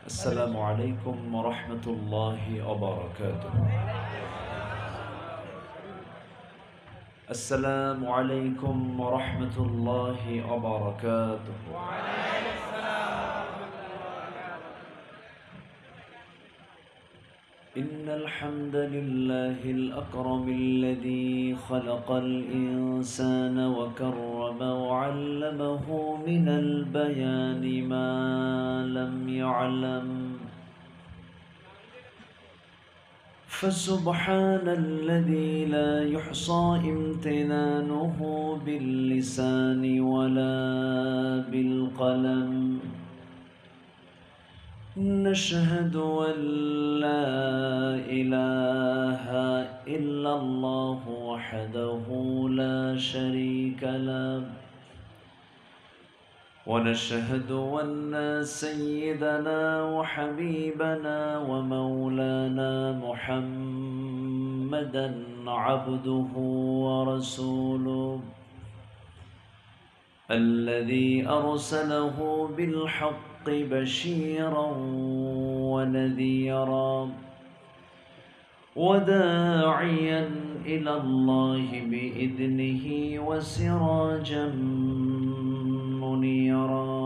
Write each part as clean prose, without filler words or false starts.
السلام عليكم ورحمة الله وبركاته. السلام عليكم ورحمة الله وبركاته. إن الحمد لله الأكرم الذي خلق الإنسان وكرم وعلمه من البيان ما لم يعلم، فسبحان الذي لا يحصى امتنانه باللسان ولا بالقلم. نشهد أن لا إله إلا الله وحده لا شريك له، ونشهد أن سيدنا وحبيبنا ومولانا محمدًا عبده ورسوله الذي أرسله بالحق بشيرًا ونذيرًا وداعيًا إلى الله بإذنه وسراجًا منيرا.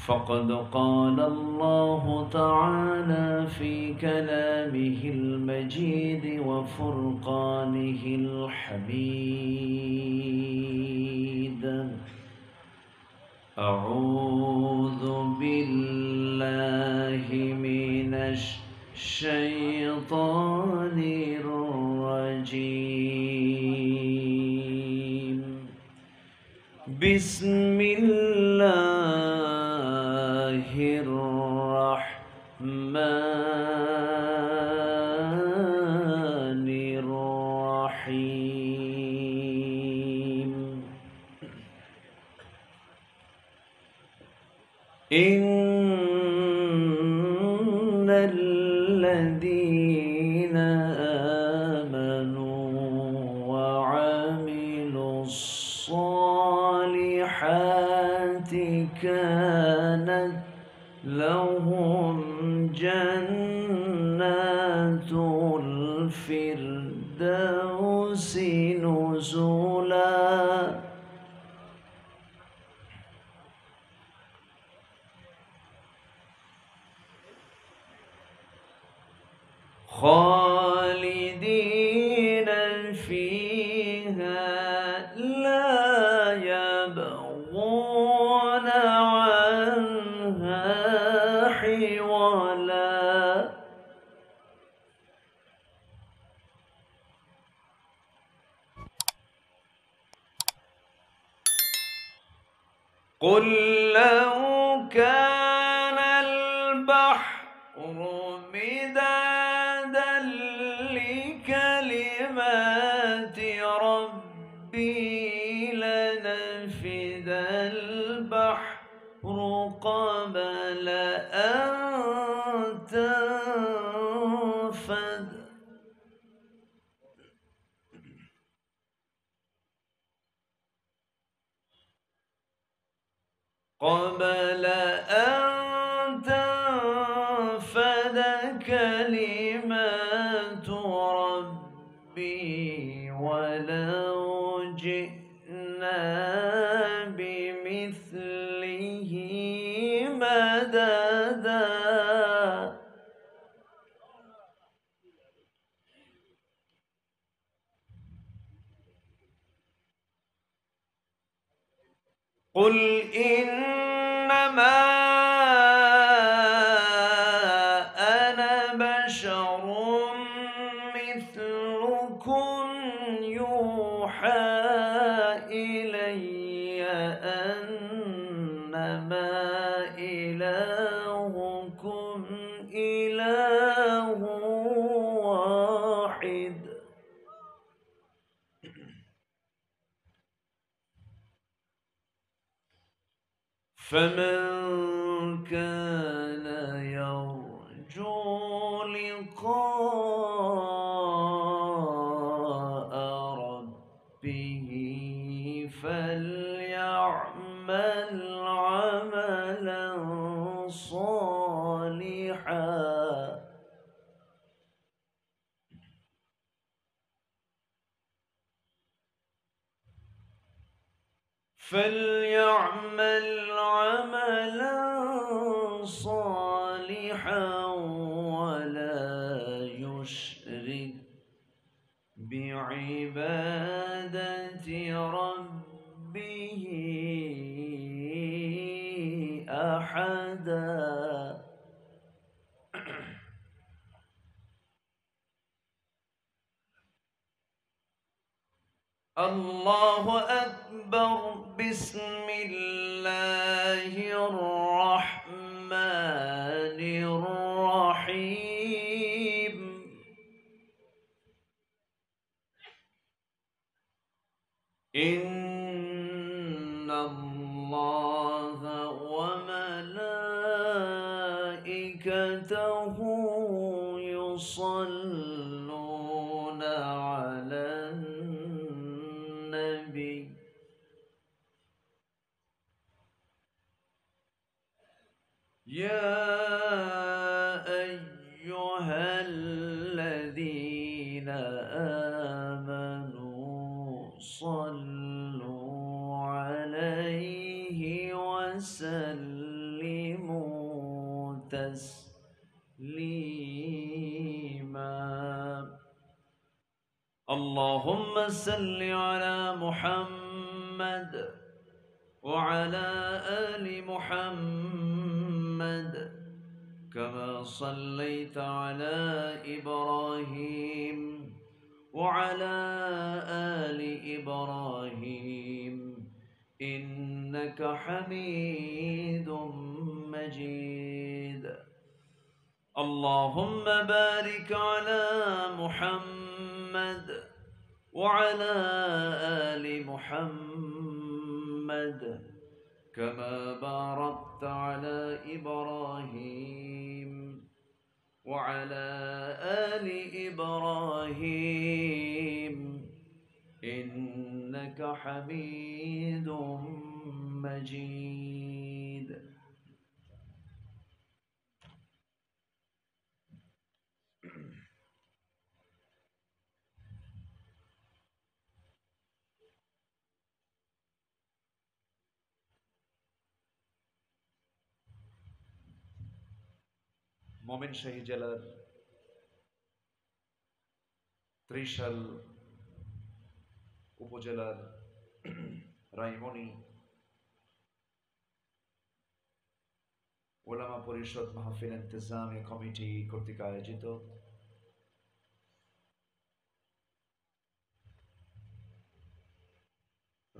فقد قال الله تعالى في كلامه المجيد وفرقانه الحميد: أعوذ بالله من الشيطان الرجيم. بسم الله الرحمن الرحيم. إن الذين آمنوا وعملوا الصالحات كانت لهم جنات الفردوس نزلا. خالدين فيها لا يبغون عنها حولا. قل لو كان البحر مدادا لكلمات ربي لنفد البحر قبل أن تنفد كلمات ربي ولو جئنا بمثله مددا. قل إنما أنا بشر مثلكم يوحى إلي أنما إلهكم إله واحد. فمن كان يرجو لقاء ربه فليعمل عملا صالحا فليعمل عملا صالحا ولا يشرك بعبادة ربه أحدا. الله أكبر. بسم الله الرحمن الرحيم. إن الله وملائكته يصلون على النبي يا أيها الذين آمنوا صلوا عليه وسلموا تسليما. اللهم صل على محمد وعلى آل محمد كما صليت على إبراهيم وعلى آل إبراهيم إنك حميد مجيد. اللهم بارك على محمد وعلى آل محمد كما باركت على إبراهيم وعلى آل إبراهيم إنك حميد مجيد. ময়মনসিংহ জেলার ত্রিশাল উপজেলার রায়মনি ওলামা পরিষদ মাহফিল ইন্তেজামি কমিটি কর্তৃক আয়োজিত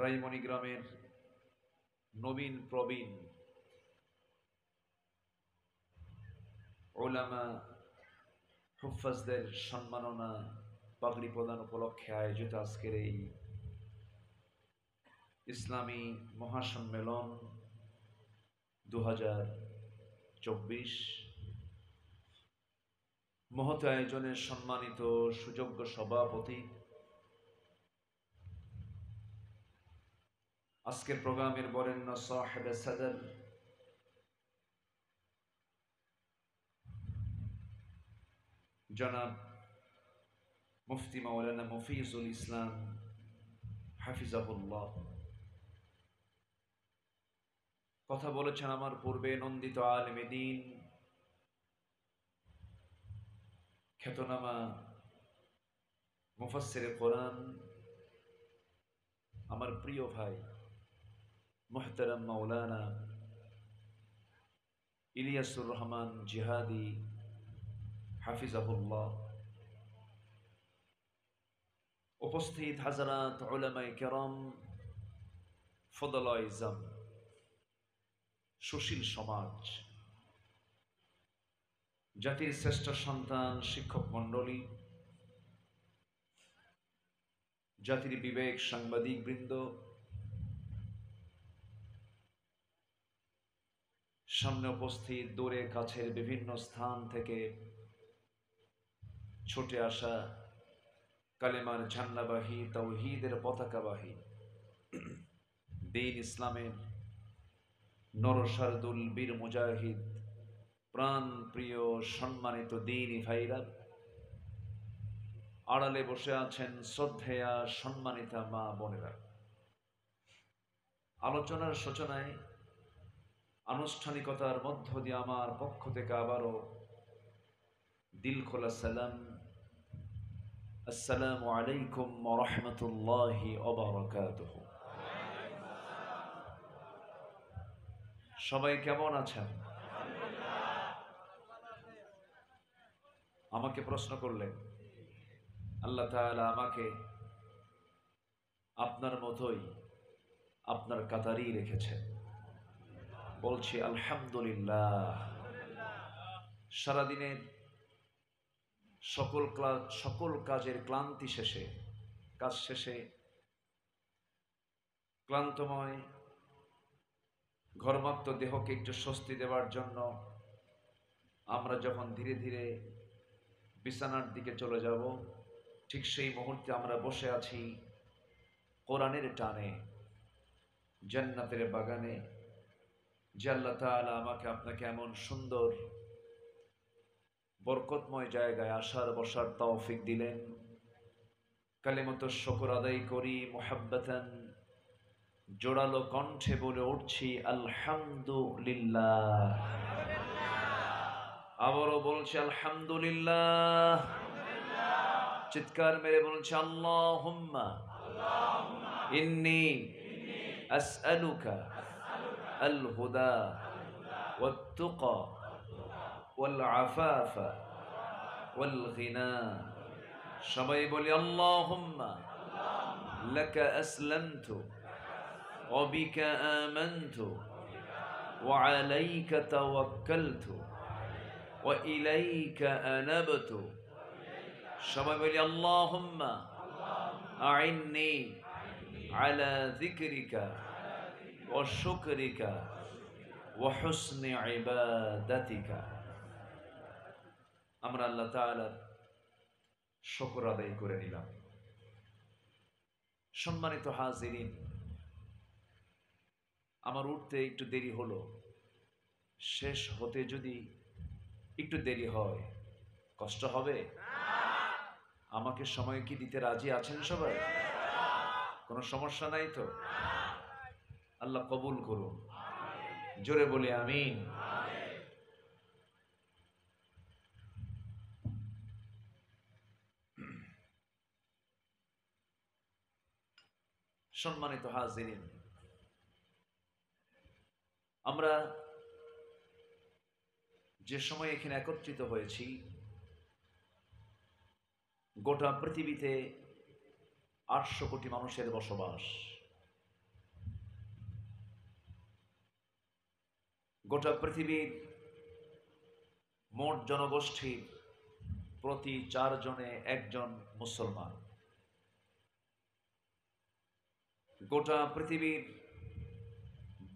রায়মনি গ্রামের নবীন প্রবীণ ওলামা হুফাজদের সম্মাননা পাগড়ি প্রদান উপলক্ষে আয়োজিত আজকের এই ইসলামী মহাসম্মেলন 2024 মহৎ আয়োজনের সম্মানিত সুযোগ্য সভাপতি, আজকের প্রোগ্রামের বরেণ্য সাহেবে সদর জনাব মুফতি মাওলানা মফিজুল ইসলাম হাফিজাহুল্লাহ কথা বলেছেন আমার পূর্বে নন্দিত আলেমে দ্বীন খ্যাতনামা মুফাসসিরে কোরআন আমার প্রিয় ভাই মুহতারাম মাওলানা ইলিয়াসুর রহমান জিহাদি হাফিজাহুল্লাহ, উপস্থিত হাজারাত উলামায়ে কেরাম, ফদলায়ে ইজাম, সুশীল সমাজ, জাতির শ্রেষ্ঠ সন্তান শিক্ষক মণ্ডলী, জাতির বিবেক সাংবাদিক বৃন্দ, সামনে উপস্থিত দূরে কাছের বিভিন্ন স্থান থেকে ছুটে আসা কালেমার ঝান্ডাবাহী তাওহীদের পতাকাবাহী দ্বীন ইসলামের নরসারদুল বীর মুজাহিদ প্রাণ প্রিয় সম্মানিত দ্বীনি ভাইরা, আড়ালে বসে আছেন শ্রদ্ধেয়া সম্মানিতা মা বোনেরা, আলোচনার সূচনায় আনুষ্ঠানিকতার মধ্য দিয়ে আমার পক্ষ থেকে আবারও দিল খোলা সালাম, আসসালামু আলাইকুম ওয়া রাহমাতুল্লাহি ওয়া বারাকাতুহু। সবাই কেমন আছেন? আমাকে প্রশ্ন করলেন, আল্লাহ তাআলা আমাকে আপনার মতোই আপনার কাতারেই রেখেছেন। বলছি আলহামদুলিল্লাহ। সারাদিনের সকল কাজের ক্লান্তি শেষে, কাজ শেষে ক্লান্তময় ঘর্মাক্ত দেহকে একটু স্বস্তি দেওয়ার জন্য আমরা যখন ধীরে ধীরে বিছানার দিকে চলে যাব, ঠিক সেই মুহূর্তে আমরা বসে আছি কোরআনের টানে, জান্নাতের বাগানে। যে আল্লাহ তাআলা আমাকে আপনাকে এমন সুন্দর বরকতময় জায়গায় আসার বসার তৌফিক দিলেন, কালিমাতুশ শুকর আদায় করি মুহাব্বাতান, জোরালো কণ্ঠে বলে উঠছি আলহামদুলিল্লাহ। আবারও বলছি আলহামদুলিল্লাহ। চিৎকার মেরে বলছি আল্লাহুম্মা ইন্নী আসআলুকা আল হুদা ওয়াত তুকা ওয়াল আফাফা ওয়াল গিনা। সবাই বলি আল্লাহুম্মা লাকা আসলামতু ওয়া বিকা আমানতু ওয়া আলাইকা তাওয়াক্কালতু ওয়া ইলাইকা আনাবতু। সবাই বলি আল্লাহুম্মা আইন্নি আলা যিকরিকা ওয়া শুকরিকা ওয়া হুসনি ইবাদাতিকা। আমরা আল্লাহ তাআলার শুকর আদায় করে নিলাম। সম্মানিত হাজিরিন, আমার উঠতে একটু দেরি হলো, শেষ হতে যদি একটু দেরি হয় কষ্ট হবে? আমাকে সময় কি দিতে রাজি আছেন সবাই? কোনো সমস্যা নাই তো? আল্লাহ কবুল করুন, জোরে বলি আমিন। সম্মানিত হাজিরিন, আমরা যে সময় এখানে একত্রিত হয়েছি, গোটা পৃথিবীতে 800 কোটি মানুষের বসবাস। গোটা পৃথিবীর মোট জনগোষ্ঠীর প্রতি 4 জনে 1 জন মুসলমান। গোটা পৃথিবীর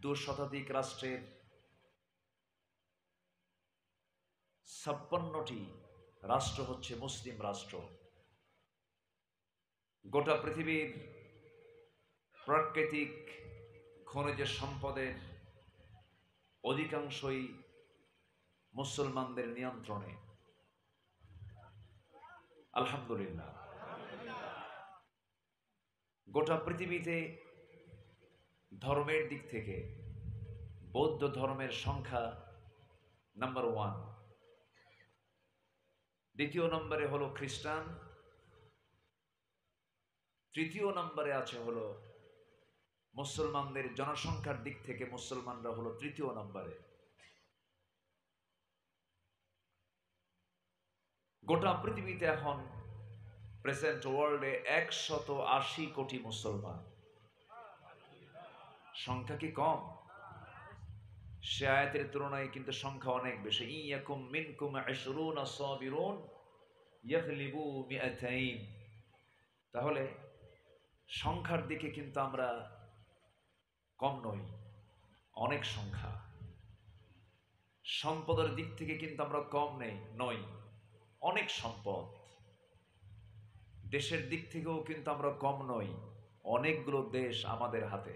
2 শতাধিক রাষ্ট্রের 56টি রাষ্ট্র হচ্ছে মুসলিম রাষ্ট্র। গোটা পৃথিবীর প্রাকৃতিক খনিজ সম্পদের অধিকাংশই মুসলমানদের নিয়ন্ত্রণে। আলহামদুলিল্লাহ। গোটা পৃথিবীতে ধর্মের দিক থেকে বৌদ্ধ ধর্মের সংখ্যা নাম্বার 1, দ্বিতীয় নম্বরে হলো খ্রিস্টান, তৃতীয় নম্বরে আছে হলো মুসলমানদের জনসংখ্যার দিক থেকে মুসলমানরা হলো তৃতীয় নম্বরে। গোটা পৃথিবীতে এখন প্রেজেন্ট ওয়ার্ল্ডে 180 কোটি মুসলমান। সংখ্যা কি কম? সে আয়াতের তুলনায় কিন্তু সংখ্যা অনেক বেশি। ইয়াকুম মিনকুম 20 সাবিরুন ইয়াগলিবু 200। তাহলে সংখ্যার দিকে কিন্তু আমরা কম নই, অনেক সংখ্যা। সম্পদের দিক থেকে কিন্তু আমরা কম নই, অনেক সম্পদ। দেশের দিক থেকেও কিন্তু আমরা কম নই, অনেকগুলো দেশ আমাদের হাতে।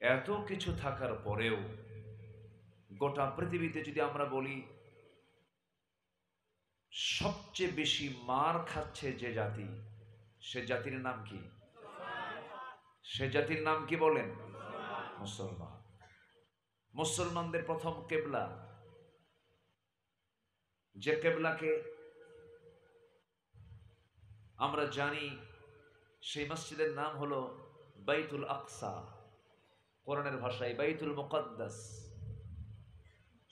এত কিছু থাকার পরেও গোটা পৃথিবীতে যদি আমরা বলি সবচেয়ে বেশি মার খাচ্ছে যে জাতি, সে জাতির নাম কি? সে জাতির নাম কি বলেন? মুসলমান। মুসলমানদের প্রথম কেবলা, যে কেবলাকে আমরা জানি, সেই মসজিদের নাম হলো বাইতুল আকসা, কোরআনের ভাষায় বাইতুল মুকাদ্দাস।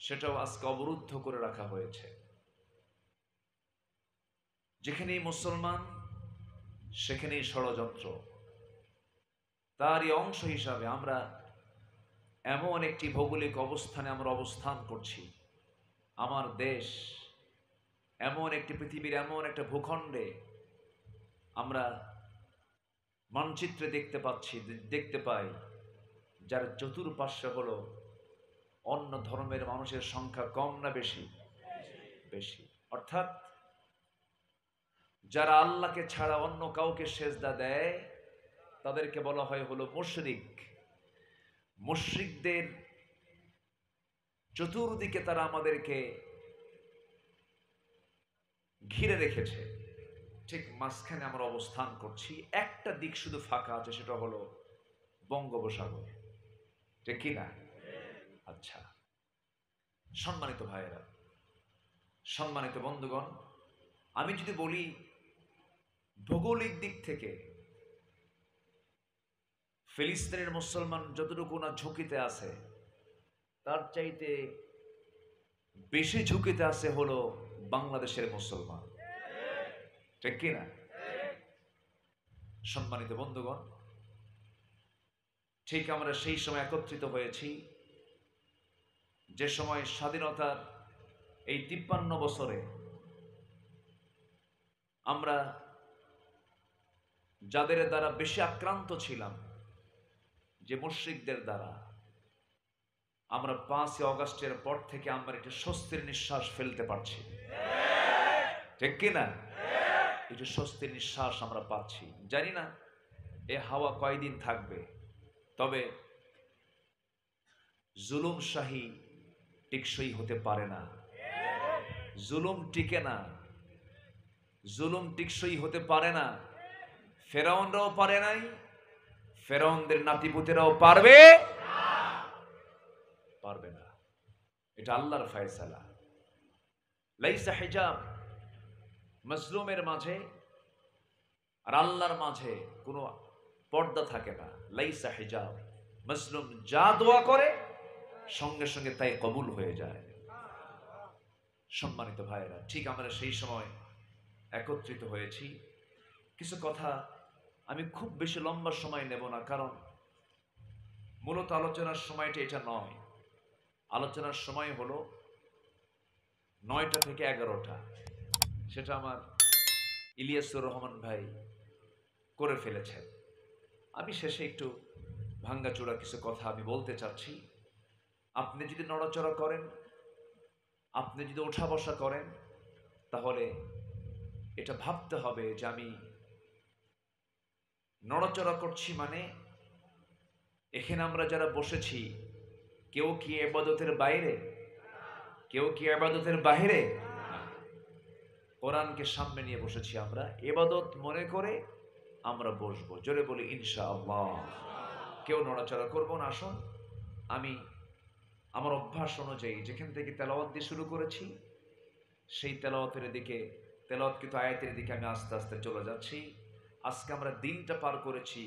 সেটাও আজকে অবরুদ্ধ করে রাখা হয়েছে। যেখানেই মুসলমান সেখানেই ষড়যন্ত্র। তারই অংশ হিসাবে আমরা এমন একটি ভৌগোলিক অবস্থানে আমরা অবস্থান করছি। আমার দেশ এমন একটি পৃথিবীর এমন একটা ভূখণ্ডে আমরা মানচিত্রে দেখতে পাই যার চতুর্পার্শ্বে হলো অন্য ধর্মের মানুষের সংখ্যা কম না বেশি? বেশি। অর্থাৎ যারা আল্লাহকে ছাড়া অন্য কাউকে সেজদা দেয় তাদেরকে বলা হয় হলো মুশরিক। মুশরিকদের চতুর্দিকে তারা আমাদেরকে ঘিরে রেখেছে। ঠিক মাঝখানে আমরা অবস্থান করছি, একটা দিক শুধু ফাঁকা আছে, সেটা হলো বঙ্গোপসাগর। ঠিক কি না? আচ্ছা, সম্মানিত ভাইয়েরা, সম্মানিত বন্ধুগণ, আমি যদি বলি ভৌগোলিক দিক থেকে ফিলিস্তিনের মুসলমান যতটুকু না ঝুঁকিতে আছে, তার চাইতে বেশি ঝুঁকিতে আছে হলো বাংলাদেশের মুসলমান। ঠিক কি না? সম্মানিত বন্ধুগণ, ঠিক আমরা সেই সময় একত্রিত হয়েছি যে সময় স্বাধীনতার এই 53 বছরে আমরা যাদের দ্বারা বেশি আক্রান্ত ছিলাম, যে মুশরিকদের দ্বারা, আমরা 5 আগস্টের পর থেকে আমরা একটু স্বস্তির নিঃশ্বাস ফেলতে পারছি। ঠিক কিনা? একটু স্বস্তির নিঃশ্বাস আমরা পাচ্ছি। জানি না এ হাওয়া কয়দিন থাকবে, তবে জুলুম শাহী টেকসই হতে পারে না। জুলুম টিকে না, জুলুম টেকসই হতে পারে না। ফেরাউনরাও পারে নাই, ফেরাউনদের নাতিপুতেরাও পারবে না। এটা আল্লাহর ফয়সালা। লাইসা হিজাব, মাজলুমের মাঝে আর আল্লাহর মাঝে কোনো পর্দা থাকে না। লাইসা হিজাব, মাজলুম যা দোয়া করে সঙ্গে সঙ্গে তাই কবুল হয়ে যায়। সম্মানিত ভাইয়েরা, ঠিক আমরা সেই সময় একত্রিত হয়েছি। কিছু কথা আমি খুব বেশি লম্বা সময় নেব না, কারণ মূলত আলোচনার সময়টা এটা নয়। আলোচনার সময় হলো 9টা থেকে 11টা। সেটা আমার ইলিয়াসুর রহমান ভাই করে ফেলেছেন। আমি শেষে একটু ভাঙ্গাচোরা কিছু কথা আমি বলতে চাচ্ছি। আপনি যদি নড়াচড়া করেন, আপনি যদি ওঠা বসা করেন, তাহলে এটা ভাবতে হবে যে আমি নড়াচড়া করছি, মানে এখানে আমরা যারা বসেছি কেউ কি ইবাদতের বাইরে? কেউ কি ইবাদতের বাইরে? কোরআনকে সামনে নিয়ে বসেছি আমরা, ইবাদত মনে করে আমরা বসবো। জোরে বলি ইনশাআল্লাহ। কেউ নড়াচড়া করবো না। আসুন, আমি আমার অভ্যাস অনুযায়ী যেখান থেকে তেলাওয়াত দিয়ে শুরু করেছি সেই তেলাওয়াতের দিকে, তেলাওয়াতকৃত আয়াতের দিকে আমি আস্তে আস্তে চলে যাচ্ছি। আজকে আমরা দিনটা পার করেছি,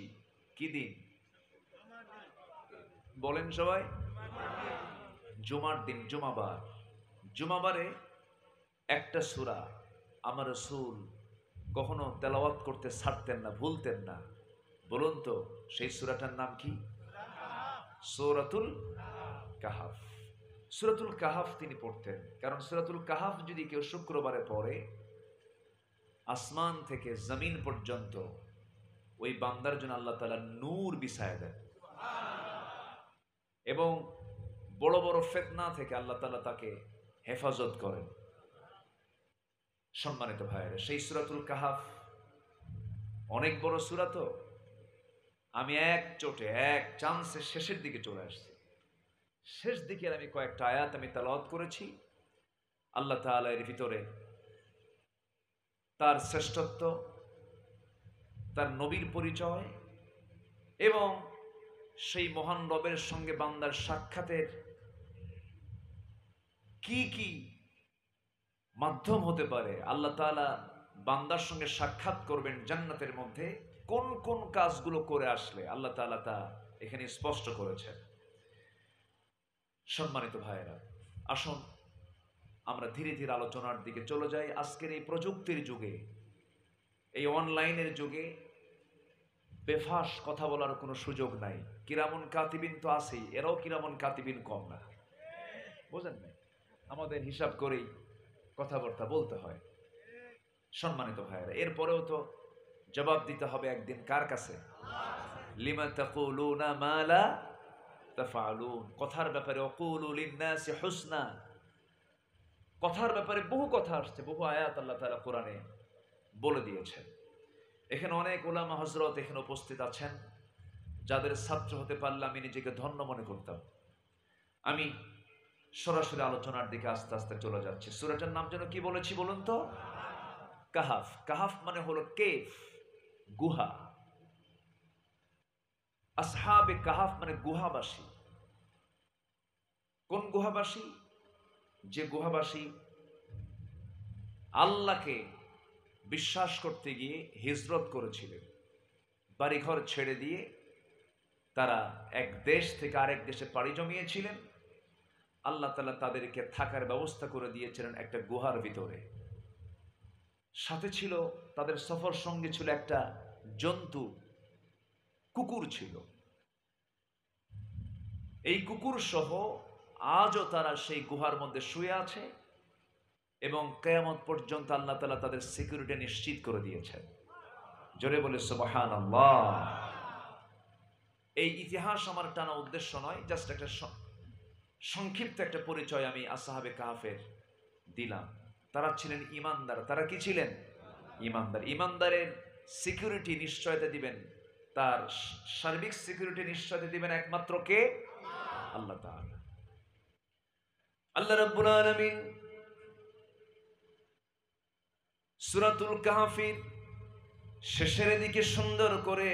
কি দিন বলেন সবাই? জুমার দিন, জুমাবার। জুমাবারে একটা সূরা আমার রাসূল কখনো তেলাওয়াত করতে ছাড়তেন না, ভুলতেন না। বলুন তো সেই সূরাটার নাম কি? সূরাতুল কাহাফ। সূরাতুল কাহাফ তিনি পড়তেন, কারণ সূরাতুল কাহাফ যদি কেউ শুক্রবারে পড়ে, আসমান থেকে জমিন পর্যন্ত ওই বান্দার জন্য আল্লাহ তাআলা নূর বিছায়া দেন, এবং বড় বড় ফিতনা থেকে আল্লাহ তাআলা তাকে হেফাজত করেন। সম্মানিত ভাইয়েরা, সেই সূরাতুল কাহাফ অনেক বড় সূরা, তো আমি এক চোটে এক চান্সে শেষের দিকে চলে আসছি। শেষ দিকের আমি কয়েকটা আয়াত আমি তেলাওয়াত করেছি। আল্লাহ তাআলা এর ভিতরে তার শ্রেষ্ঠত্ব, তার নবীর পরিচয় এবং সেই মহান রবের সঙ্গে বান্দার সাক্ষাতের কি কি মাধ্যম হতে পারে, আল্লাহ তাআলা বান্দার সঙ্গে সাক্ষাৎ করবেন জান্নাতের মধ্যে কোন কোন কাজগুলো করে আসলে আল্লাহ তাআলা তা এখানে স্পষ্ট করেছেন। সম্মানিত ভাইয়েরা, আসুন আমরা ধীরে ধীরে আলোচনার দিকে চলে যাই। আজকের এই প্রযুক্তির যুগে, এই অনলাইনের যুগে বেফাস কথা বলার কোনো সুযোগ নাই। কিরামুন কাতিবিন তো আছেই, এরাও কিরামুন কাতিবিন কম না, বুঝেন না? আমাদের হিসাব করেই কথাবার্তা বলতে হয়। সম্মানিত ভাইয়েরা, এরপরেও তো জবাব দিতে হবে একদিন কার কাছে? লিমা তাকুলুনা মা লা তাফআলুন। কথার ব্যাপারে ওয়াকুলু লিন-নাসি হুসনা, কথার ব্যাপারে বহু কথা আসছে, বহু আয়াত আল্লাহ তাআলা কোরআনে বলে দিয়েছেন। এখানে অনেক উলামা হযরত এখানে উপস্থিত আছেন, যাদের ছাত্র হতে পারলে আমি নিজেকে ধন্য মনে করতাম। আমি সরাসরি আলোচনার দিকে আস্তে আস্তে চলে যাচ্ছি। সূরাটার নাম যেন কি বলেছি বলুন তো? কাহাফ। কাহাফ মানে হলো কেফ, গুহা। আসহাবে কাহাফ মানে গুহাবাসী। কোন গুহাবাসী? যে গুহাবাসী আল্লাহকে বিশ্বাস করতে গিয়ে হিজরত করেছিলেন, বাড়িঘর ছেড়ে দিয়ে তারা এক দেশ থেকে আরেক দেশে পাড়ি জমিয়েছিলেন। আল্লাহ তাআলা তাদেরকে থাকার ব্যবস্থা করে দিয়েছিলেন একটা গুহার ভিতরে। সাথে ছিল, তাদের সফর সঙ্গে ছিল একটা জন্তু, কুকুর ছিল। এই কুকুর সহ আজও তারা সেই গুহার মধ্যে শুয়ে আছে এবং কিয়ামত পর্যন্ত আল্লাহ তাআলা তাদের সিকিউরিটি নিশ্চিত করে দিয়েছেন। জোরে বলে সুবহানাল্লাহ। এই ইতিহাস আমার টানা উদ্দেশ্য নয়, জাস্ট একটা সংক্ষিপ্ত একটা পরিচয় আমি আসহাবে কাহাফের দিলাম। তারা ছিলেন ইমানদার। তারা কি ছিলেন? ইমানদার। ইমানদারের সিকিউরিটি নিশ্চয়তা দিবেন, তার সার্বিক সিকিউরিটি নিশ্চয়তা দিবেন একমাত্র কে? আল্লাহ তাআলা। আল্লাহ রাব্বুল আলামিন সূরাতুল কাহফের শেষের দিকে সুন্দর করে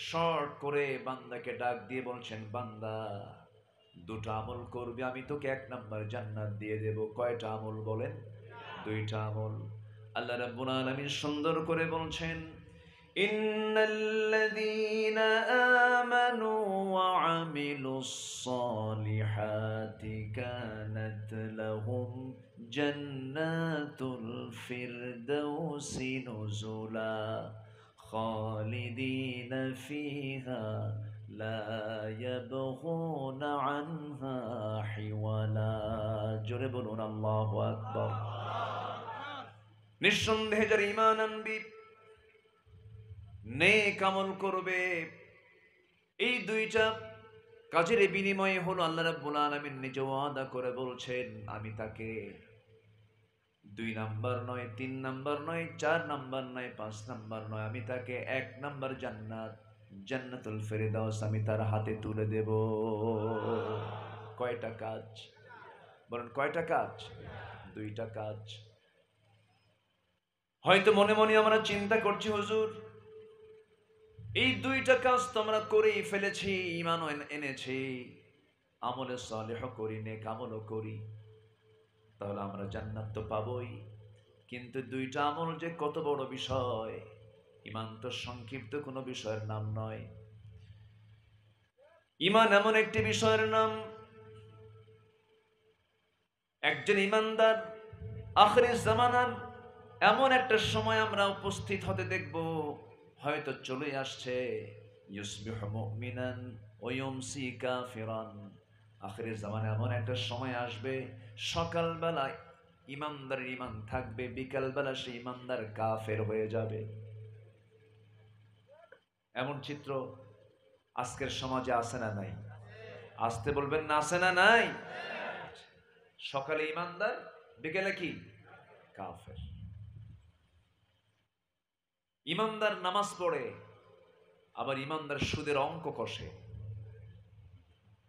শর্ট করে বান্দাকে ডাক দিয়ে বলছেন, বান্দা দুটো আমল করবে, আমি তোকে 1 নাম্বার জান্নাত দিয়ে দেব। কয়টা আমল বলেন? 2টা আমল। আল্লাহ রাব্বুল আলামিন সুন্দর করে বলছেন, ইন্নাল্লাযীনা আমানু ওয়া আমিলুস সালিহাতি কানাত লাহুম জান্নাতুল ফিরদাউসি নুজুলা খালিদিনা ফিহা লা ইয়াবগুনা আনহা হিওয়ালা। জোরে বলুন আল্লাহু আকবার। নিঃসন্দেহে যারা ঈমান আনবি, নেক আমল করবে, এই 2টা কাজের বিনিময়ে হলো আল্লাহ রাব্বুল আলামিন নিজে ওয়াদা করে বলছেন, আমি তাকে 2 নাম্বার নয়, 3 নাম্বার নয়, 4 নাম্বার নয়, 5 নাম্বার নয়, আমি তাকে 1 নাম্বার জান্নাত, জান্নাতুল ফেরদাউস আমি তার হাতে তুলে দেব। কয়টা কাজ বলেন? কয়টা কাজ? 2টা কাজ। হয়তো মনে মনে আমরা চিন্তা করছি, হুজুর এই 2টা কাজ তো আমরা করেই ফেলেছি, ঈমানও এনেছি, আমলে সালেহ করি, নেক আমলও করি, তাহলে আমরা জান্নাত তো পাবোই। কিন্তু 2টা আমল যে কত বড় বিষয়! ঈমান তো সংক্ষিপ্ত কোনো বিষয়ের নাম নয়। ঈমান এমন একটি বিষয়ের নাম, একজন ঈমানদার আখিরের জামানার এমন একটা সময় আমরা উপস্থিত হতে দেখব, হয়তো চলে আসছে, ইউসবিহু মুমিনান ওয়া ইউমসি কাফিরান। আখিরের জামানে এমন একটা সময় আসবে, সকালবেলা ঈমানদারের ঈমান থাকবে, বিকালবেলা সেই ঈমানদার কাফের হয়ে যাবে। এমন চিত্র আজকের সমাজে আছে না নাই? আসতে বলবেন না, আছে না নাই? সকালে ঈমানদার, বিকেলে কি? কাফের। ঈমানদার নামাজ পড়ে, আবার ঈমানদার সুদের অঙ্ক কষে।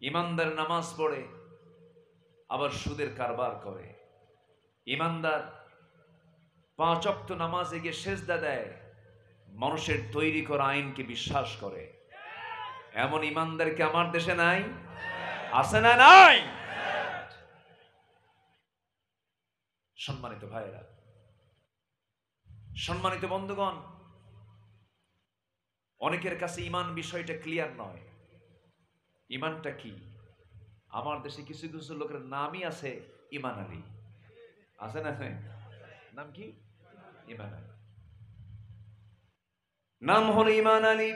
ইমানদার নামাজ পড়ে আবার সুদের কারবার করে। ইমানদার 5 ওয়াক্ত নামাজে গিয়ে সেজদা দেয়, মানুষের তৈরি করা আইনকে বিশ্বাস করে। এমন ইমানদারকে আমার দেশে নাই? আছে না নাই? সম্মানিত ভাইরা, সম্মানিত বন্ধুগণ, অনেকের কাছে ইমান বিষয়টা ক্লিয়ার নয়। ইমানটা কি? আমার দেশে কিছু কিছু লোকের নামই আছে ইমান আলী। আছে না? নাম কি? ইমান আলী। নাম হলো ইমান আলী,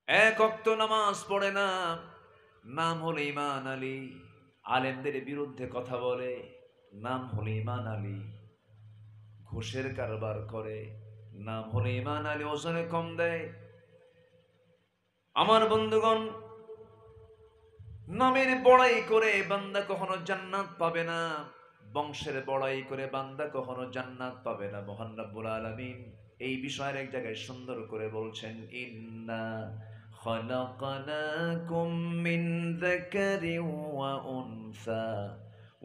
এক ওয়াক্ত নামাজ পড়ে না, নাম হলো ইমান আলী। আলেমদের বিরুদ্ধে কথা বলে, নাম হলো ইমান আলী। ঘুষের কারবার করে, নাম হলো ইমান আলী। ওজনে কম দেয়। আমার বন্ধুগণ, নামের বড়াই করে বান্দা কখনো জান্নাত পাবে না, বংশের বড়াই করে বান্দা কখনো জান্নাত পাবে না। মহান রব্বুল আলামিন এই বিষয়ের এক জায়গায় সুন্দর করে বলছেন, ইন্না খালাকনাকুম মিন যাকারিন ওয়া উনসা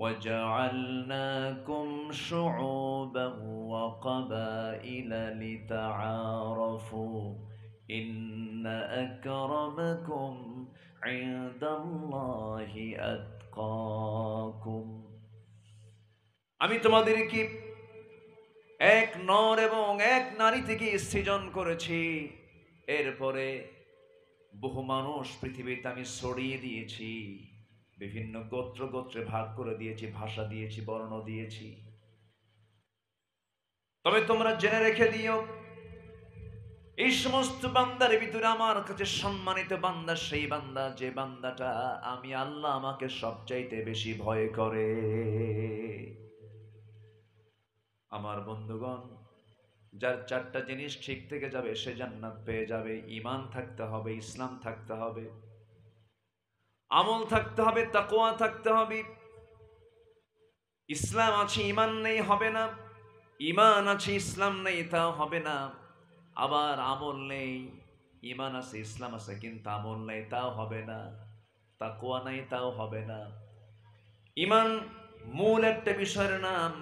وجعلناكم شعوبا وقبائل لتعارفوا إن أكرمكم عند الله أتقاكم। আমি তোমাদেরকে এক নর এবং এক নারী থেকে সৃজন করেছি, এরপরে বহু মানুষ পৃথিবীতে আমি ছড়িয়ে দিয়েছি, বিভিন্ন গোত্র গোত্রে ভাগ করে দিয়েছি, ভাষা দিয়েছি, বর্ণ দিয়েছি। তবে তোমরা জেনে রেখে দিও, এই সমস্ত বান্দার ভিতরে আমার কাছে সম্মানিত বান্দা সেই বান্দা যে বান্দাটা আমি আল্লাহ আমাকে সবচাইতে বেশি ভয় করে। আমার বন্ধুগণ, যার 4টা জিনিস ঠিক থেকে যাবে সে জান্নাত পেয়ে যাবে। ঈমান থাকতে হবে, ইসলাম থাকতে হবে, আমল থাকতে হবে, তাকওয়া থাকতে হবে। ইসলাম আছে ঈমান নেই হবে না, ঈমান আছে ইসলাম নেই তাও হবে না। আবার আমল নেই, ঈমান আছে ইসলাম আছে কিন্তু আমল নেই তাও হবে না, তাকওয়া নাই তাও হবে না। ঈমান মূল একটা বিষয়ের নাম।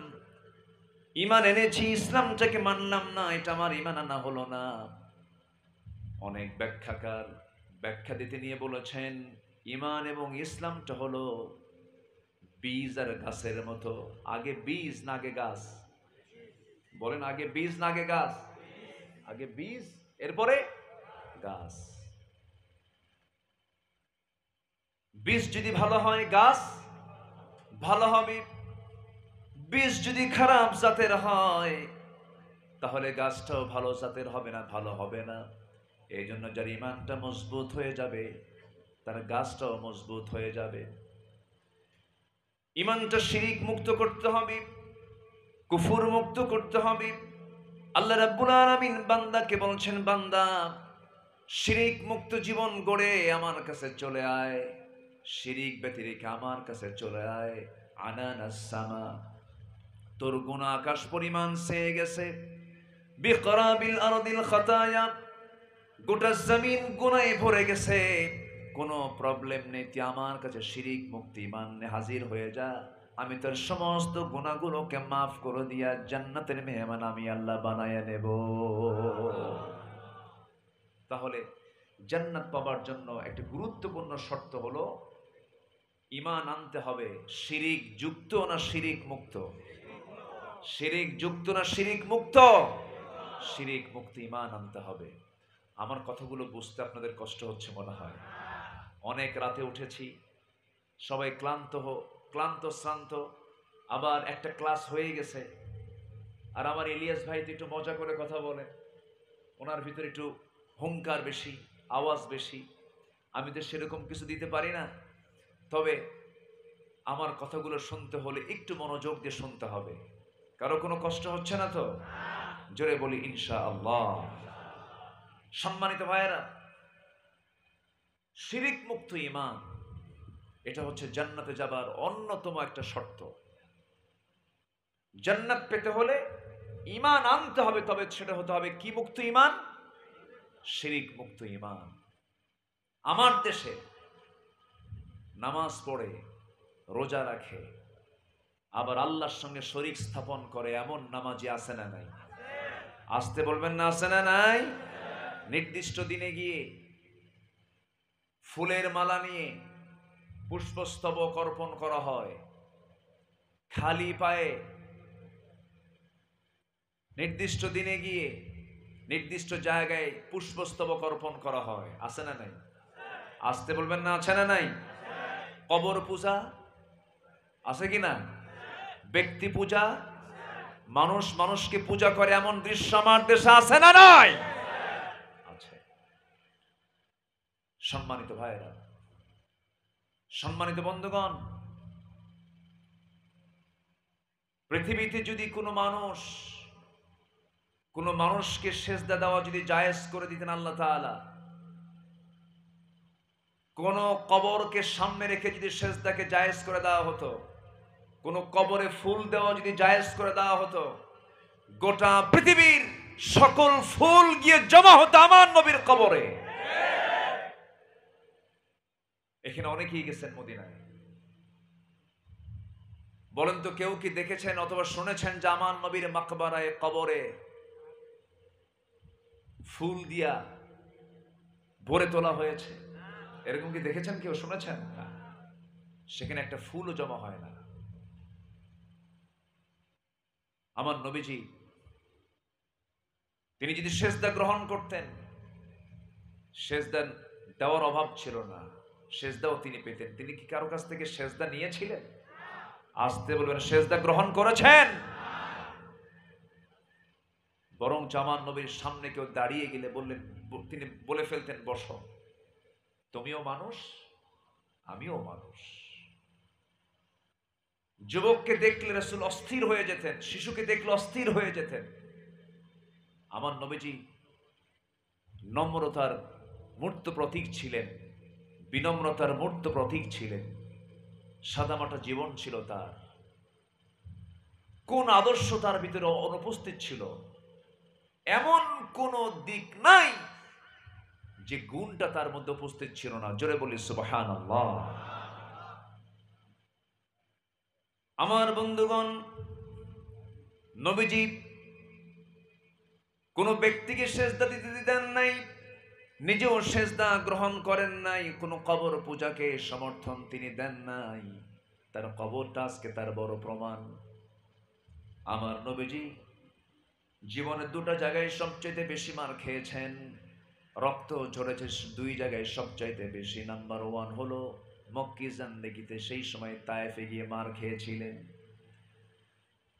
ঈমান এনেছি, ইসলামটাকে মানলাম না, এটা আমার ঈমান আনা হলো না। অনেক ব্যাখ্যাকার ব্যাখ্যা দিতে নিয়ে বলেছেন, ঈমান এবং ইসলামটা হলো বীজ আর গাছের মতো। আগে বীজ না আগে গাছ? বলেন, আগে বীজ না আগে গাছ? আগে বীজ, এরপরে গাছ। বীজ যদি ভালো হয় গাছ ভালো হবে, বীজ যদি খারাপ জাতের হয় তাহলে গাছটাও ভালো জাতের হবে না, ভালো হবে না। এই জন্য যার ঈমানটা মজবুত হয়ে যাবে তার গাছটাও মজবুত হয়ে যাবে। ঈমানটা শিরিক মুক্ত করতে হবে, কুফর মুক্ত করতে হবে। আল্লাহ রাব্বুল আলামিন বান্দাকে বলছেন, বান্দা শিরিক মুক্ত জীবন গড়ে আমার কাছে চলে আয়, শিরিক ব্যতি রেখে আমার কাছে চলে আয়। আনানাস সামা, তোর গুনাহ আকাশ পরিমাণ চেয়ে গেছে। বিকরাবিল আরদিল খাতায়া, গোটা জমিন গুনাহে ভরে গেছে, কোনো প্রবলেম নেই, তুই আমার কাছে শিরিক মুক্তি মানে হাজির হয়ে যা। আমি তোর সমস্ত গুনাহগুলোকে মাফ করে দিয়া জান্নাতের মেহমান আমি আল্লাহ বানায়া নেব। তাহলে জান্নাত পাবার জন্য একটা গুরুত্বপূর্ণ শর্ত হলো ঈমান আনতে হবে। শিরিক যুক্ত না শিরিক মুক্ত? শিরিক যুক্ত না শিরিক মুক্ত? শিরিক মুক্ত ঈমান আনতে হবে। আমার কথাগুলো বুঝতে আপনাদের কষ্ট হচ্ছে মনে হয়। অনেক রাতে উঠেছি, সবাই ক্লান্ত শ্রান্ত, আবার একটা ক্লাস হয়ে গেছে। আর আমার ইলিয়াস ভাই তো একটু মজা করে কথা বলে, ওনার ভিতরে একটু হুঙ্কার বেশি, আওয়াজ বেশি। আমি তো সেরকম কিছু দিতে পারি না, তবে আমার কথাগুলো শুনতে হলে একটু মনোযোগ দিয়ে শুনতে হবে। কারো কোনো কষ্ট হচ্ছে না তো? জোরে বলি ইনশাআল্লাহ। সম্মানিত ভাইয়েরা, শিরিক মুক্ত ঈমান এটা হচ্ছে জান্নাতে যাবার অন্যতম একটা শর্ত। জান্নাত পেতে হলে ঈমান আনতে হবে, তবে সেটা হতে হবে কি মুক্ত ঈমান? শিরিক মুক্ত ঈমান। আমার দেশে নামাজ পড়ে, রোজা রাখে, আবার আল্লাহর সঙ্গে শরীক স্থাপন করে এমন নামাজি আছে না নাই? আসতে বলবেন না, আছে না নাই? নির্দিষ্ট দিনে গিয়ে ফুলের মালা নিয়ে পুষ্পস্তবক অর্পণ করা হয়, খালি পায়ে নির্দিষ্ট দিনে গিয়ে নির্দিষ্ট জায়গায় পুষ্পস্তবক অর্পণ করা হয়, আছে না নাই? আসতে বলবেন না, আছে না নাই? কবর পূজা আছে কি না? ব্যক্তি পূজা, মানুষ মানুষকে পূজা করে এমন দৃশ্য আমার দেশে আছে না নাই? আছে। সম্মানিত ভাইরা, সম্মানিত বন্ধুগণ, পৃথিবীতে যদি কোনো মানুষকে সেজদা দেওয়া যদি জায়েজ করে দিতেন আল্লাহ তাআলা, কোন কবরকে সামনে রেখে যদি সেজদাকে জায়েজ করে দেওয়া হতো, কোন কবরে ফুল দেওয়া যদি জায়েজ করে দেওয়া হতো, গোটা পৃথিবীর সকল ফুল গিয়ে জমা হতো আমার নবীর কবরে। এখানে অনেকেই গেছেন মদিনায়, বলেন তো কেউ কি দেখেছেন অথবা শুনেছেন যে আমার নবীর মাকবারায়, কবরে ফুল দিয়া ভরে তোলা হয়েছে? এরকম কি দেখেছেন, কেউ শুনেছেন? না। সেখানে একটা ফুলও জমা হয় না। আমার নবীজি তিনি যদি সেজদা গ্রহণ করতেন, সেজদা দেওয়ার অভাব ছিল না, সেজদাও তিনি পেতেন। তিনি কি কারো কাছ থেকে সেজদা নিয়েছিলেন? আসতে বলবেন, সেজদা গ্রহণ করেছেন? বরং আমার নবীর সামনে কেউ দাঁড়িয়ে গেলে তিনি বলে ফেলতেন, বসো, তুমিও মানুষ, আমিও মানুষ। যুবককে দেখলে রাসূল অস্থির হয়ে যেতেন, শিশুকে দেখলে অস্থির হয়ে যেতেন। আমার নবীজি নম্রতার মূর্ত প্রতীক ছিলেন, বিনম্রতার মূর্ত প্রতীক ছিলেন। সাদামাটা জীবন ছিল তার। কোন আদর্শ তার ভিতরে অনুপস্থিত ছিল? এমন কোন দিক নাই যে গুণটা তার মধ্যে উপস্থিত ছিল না। জোরে বলি সুবহানাল্লাহ। আমার বন্ধুগণ, নবীজি কোন ব্যক্তিকে সেজদা দিতে দিতেন নাই, নিজেও সেজদা গ্রহণ করেন নাই, কোন কবর পূজাকে সমর্থন তিনি দেন নাই। তার কবরটা আজকে তার বড় প্রমাণ। আমার নবীজি জীবনে দুটো জায়গায় সবচাইতে বেশি মার খেয়েছেন, রক্ত ঝরেছে দুই জায়গায় সবচাইতে বেশি। নাম্বার 1 হলো মক্কি জিন্দেগিতে, সেই সময় তায়েফে গিয়ে মার খেয়েছিলেন।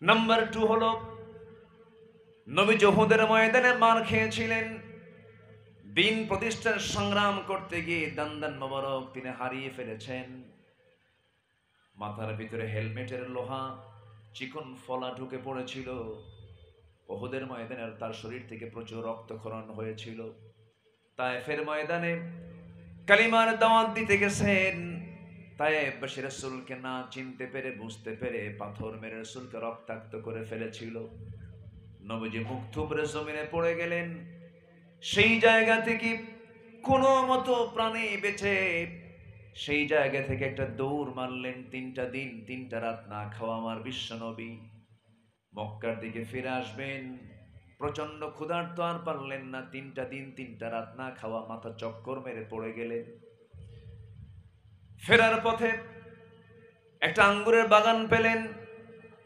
নাম্বার 2 হলো নবী উহুদের ময়দানে মার খেয়েছিলেন। দিন প্রতিষ্ঠার সংগ্রাম করতে গিয়ে দান্দান মোবারক তিনি হারিয়ে ফেলেছেন। মাথার ভিতরে হেলমেটের লোহা চিকন ফলা ঢুকে পড়েছিল। উহুদের ময়দানে তার শরীর থেকে প্রচুর রক্তক্ষরণ হয়েছিল। তায়েফের ময়দানে কালিমার দাওয়াত দিতে গেছেন। তায়েফবাসী রাসূলকে না চিনতে পেরে, বুঝতে পেরে পাথর মেরে রাসূলকে রক্তাক্ত করে ফেলেছিল। নবীজি মুখ থুবড়ে জমিনে পড়ে গেলেন। সেই জায়গা থেকে কোনো মতো প্রাণে বেঁচে সেই জায়গা থেকে একটা দৌড় মারলেন। 3টা দিন 3টা রাত না খাওয়া আমার বিশ্ব নবী মক্কার দিকে ফিরে আসবেন। প্রচন্ড ক্ষুধার্ত, আর পারলেন না। 3টা দিন 3টা রাত না খাওয়া, মাথা চক্কর মেরে পড়ে গেলেন। ফেরার পথে একটা আঙ্গুরের বাগান পেলেন।